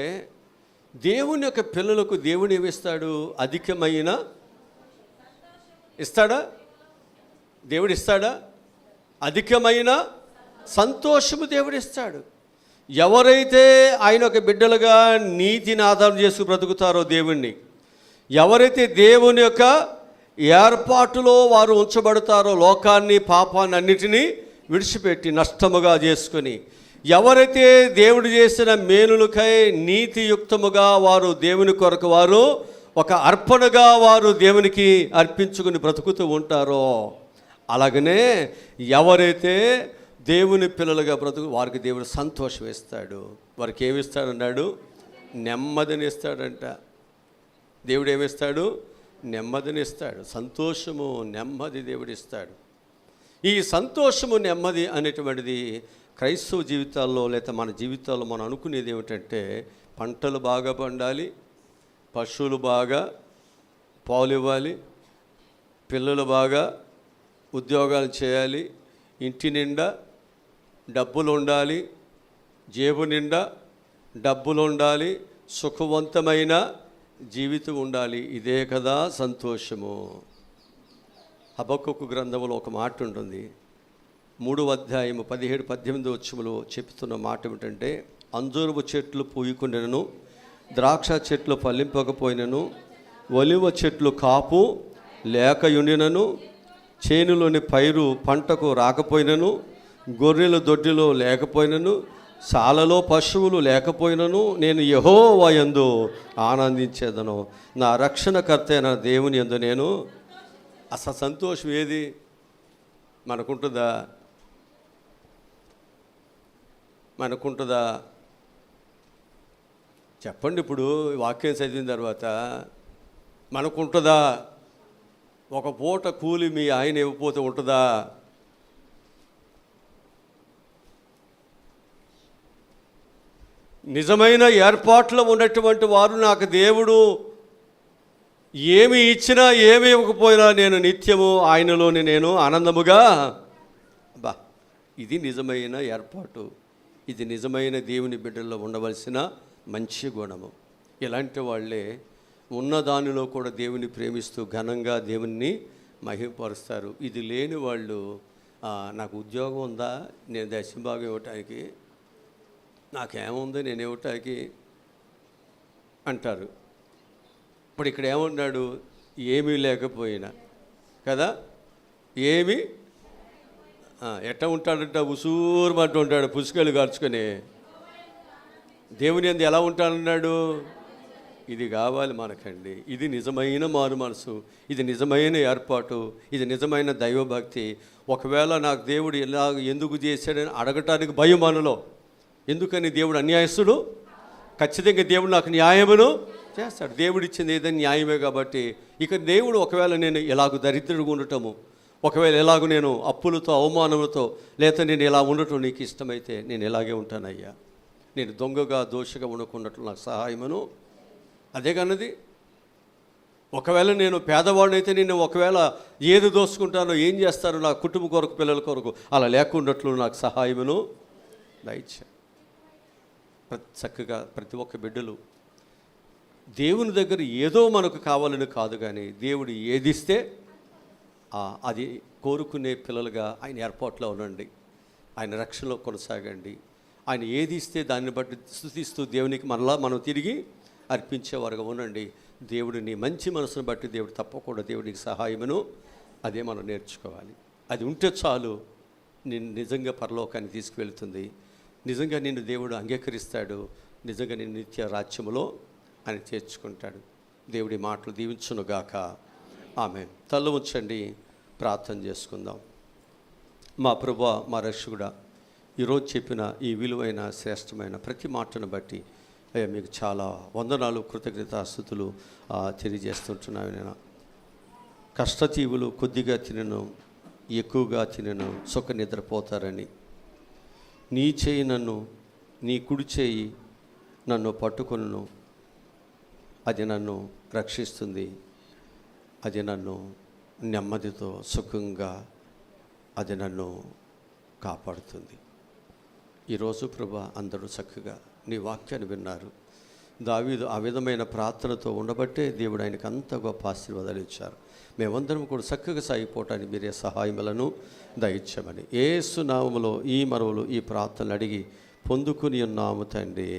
దేవుని యొక్క పిల్లలకు దేవుడు ఏమిస్తాడు? అధికమైన ఇస్తాడా? దేవుడు ఇస్తాడా? అధికమైన సంతోషము దేవుడిస్తాడు. ఎవరైతే ఆయన ఒక బిడ్డలుగా నీతిని ఆధారం చేసుకు బ్రతుకుతారో దేవుణ్ణి, ఎవరైతే దేవుని యొక్క ఏర్పాటులో వారు ఉంచబడతారో, లోకాన్ని పాపాన్ని అన్నిటినీ విడిచిపెట్టి నష్టముగా చేసుకొని, ఎవరైతే దేవుడు చేసిన మేలులకై నీతియుక్తముగా వారు దేవుని కొరకు వారు ఒక అర్పణగా వారు దేవునికి అర్పించుకుని బ్రతుకుతూ ఉంటారో, అలాగనే ఎవరైతే దేవుని పిల్లలుగా బ్రతుకు వారికి దేవుడు సంతోషం ఇస్తాడు. వారికి ఏమిస్తాడన్నాడు? నెమ్మదిని ఇస్తాడంట. దేవుడు ఏమిస్తాడు? నెమ్మదినిస్తాడు. సంతోషము, నెమ్మది దేవుడిస్తాడు. ఈ సంతోషము, నెమ్మది అనేటువంటిది క్రైస్తవ జీవితాల్లో లేదా మన జీవితాల్లో మనం అనుకునేది ఏమిటంటే, పంటలు బాగా పండాలి, పశువులు బాగా పాలు ఇవ్వాలి, పిల్లలు బాగా ఉద్యోగాలు చేయాలి, ఇంటి నిండా డబ్బులు ఉండాలి, జేబు నిండా డబ్బులు ఉండాలి, సుఖవంతమైన జీవితం ఉండాలి. ఇదే కదా సంతోషము. హబక్కూకు గ్రంథంలో ఒక మాట ఉంటుంది, 3వ అధ్యాయము 17-18 వచనములో చెప్తున్న మాట ఏమిటంటే, అంజూరపు చెట్లు పూయుకునేను, ద్రాక్ష చెట్లు ఫలింపకపోయినను, ఒలివ చెట్లు కాపు లేకయుండినను, చేనులోని పైరు పంటకు రాకపోయినను, గొర్రెలు దొడ్డిలో లేకపోయినను, సాలలో పశువులు లేకపోయినను, నేను యెహోవా యందు ఆనందించేదను, నా రక్షణకర్త అయిన దేవుని యందు నేను. అసలు సంతోషం ఏది మనకుంటుందా? చెప్పండి. ఇప్పుడు వాక్యం చదివిన తర్వాత మనకుంటుందా? ఒక పూట కూలి మీ ఆయన ఇవ్వకపోతే ఉంటుందా? నిజమైన ఏర్పాట్లో ఉన్నటువంటి వారు, నాకు దేవుడు ఏమి ఇచ్చినా ఏమి ఇవ్వకపోయినా నేను నిత్యము ఆయనలోని నేను ఆనందముగా. ఇది నిజమైన ఏర్పాటు. ఇది నిజమైన దేవుని బిడ్డల్లో ఉండవలసిన మంచి గుణము. ఇలాంటి వాళ్ళే ఉన్న దానిలో కూడా దేవుని ప్రేమిస్తూ ఘనంగా దేవుణ్ణి మహిమపరుస్తారు. ఇది లేని వాళ్ళు, నాకు ఉద్యోగం ఉందా, నేను దశంభాగం ఇవ్వటానికి, నాకేముంది నేను ఇవ్వటానికి అంటారు. ఇప్పుడు ఇక్కడ ఏమన్నాడు? ఏమీ లేకపోయినా కదా, ఏమి ఎట్ట ఉంటాడంట, ఉసూరుమంటూ ఉంటాడు, పుసుకలు కార్చుకొని. దేవుని యందు ఎలా ఉంటానన్నాడు? ఇది కావాలి మనకండి. ఇది నిజమైన మారు మనసు, ఇది నిజమైన ఏర్పాటు, ఇది నిజమైన దైవభక్తి. ఒకవేళ నాకు దేవుడు ఎలా ఎందుకు చేశాడని అడగటానికి భయం మనలో. ఎందుకని? దేవుడు అన్యాయస్తుడు. ఖచ్చితంగా దేవుడు నాకు న్యాయమును చేస్తాడు. దేవుడు ఇచ్చింది ఏదైనా న్యాయమే కాబట్టి. ఇక దేవుడు ఒకవేళ నేను ఇలాగ దరిద్రుడిగా ఉండటము, ఒకవేళ ఎలాగ నేను అప్పులతో అవమానములతో, లేక నేను ఇలా ఉండటం నీకు ఇష్టమైతే నేను ఇలాగే ఉంటానయ్యా, నేను దొంగగా దోషగా ఉండకున్నట్లు నాకు సహాయమును. అదే కన్నది. ఒకవేళ నేను పేదవాడినైతే నేను ఒకవేళ ఏది దోసుకుంటానో, ఏం చేస్తారో నా కుటుంబ కొరకు, పిల్లల కొరకు, అలా లేకున్నట్లు నాకు సహాయమును దయచే. చక్కగా ప్రతి ఒక్క బిడ్డలు దేవుని దగ్గర ఏదో మనకు కావాలని కాదు, కానీ దేవుడు ఏదిస్తే అది కోరుకునే పిల్లలుగా ఆయన ఏర్పాట్లో ఉండండి. ఆయన రక్షణలో కొనసాగండి. ఆయన ఏది ఇస్తే దాన్ని బట్టి స్తుతిస్తూ దేవునికి మనం తిరిగి అర్పించేవారుగా ఉండండి. దేవుడిని మంచి మనసును బట్టి దేవుడు తప్పకుండా దేవుడికి సహాయమును. అదే మనం నేర్చుకోవాలి. అది ఉంటే చాలు, నిన్ను నిజంగా పరలోకాన్ని తీసుకువెళ్తుంది. నిజంగా నిన్ను దేవుడు అంగీకరిస్తాడు. నిజంగా నిన్ను నిత్య రాజ్యములో ఆయన చేర్చుకుంటాడు. దేవుడి మాటలు దీవించునుగాక. ఆమేన్. తల ఉంచండి, ప్రార్థన చేసుకుందాం. మా ప్రభువా, మా రక్షకుడా, ఈరోజు చెప్పిన ఈ విలువైన శ్రేష్టమైన ప్రతి మాటను బట్టి అయ్యా మీకు చాలా వందనాలు, కృతజ్ఞతాస్తుతులు తెలియజేస్తుంటున్నాను. నేను కష్టజీవులు కొద్దిగా తినను, ఎక్కువగా తినను సుఖ నిద్రపోతారని, నీ చేయి నన్ను, నీ కుడి చేయి నన్ను పట్టుకొను, అది నన్ను రక్షిస్తుంది, అది నన్ను నెమ్మదితో సుఖంగా అది నన్ను కాపాడుతుంది. ఈరోజు ప్రభా అందరూ చక్కగా నీ వాక్యాన్ని విన్నారు. దావీదు ఆ విధమైన ప్రార్థనతో ఉండబట్టే దేవుడు ఆయనకు అంత గొప్ప ఆశీర్వాదాలు ఇచ్చారు. మేమందరం కూడా చక్కగా సాగిపోవటానికి మీరే సహాయములను దయచేయమని యేసు నామములో ఈ మనవులు ఈ ప్రార్థనలు అడిగి పొందుకుని ఉన్నాము తండ్రి.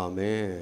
ఆమేన్.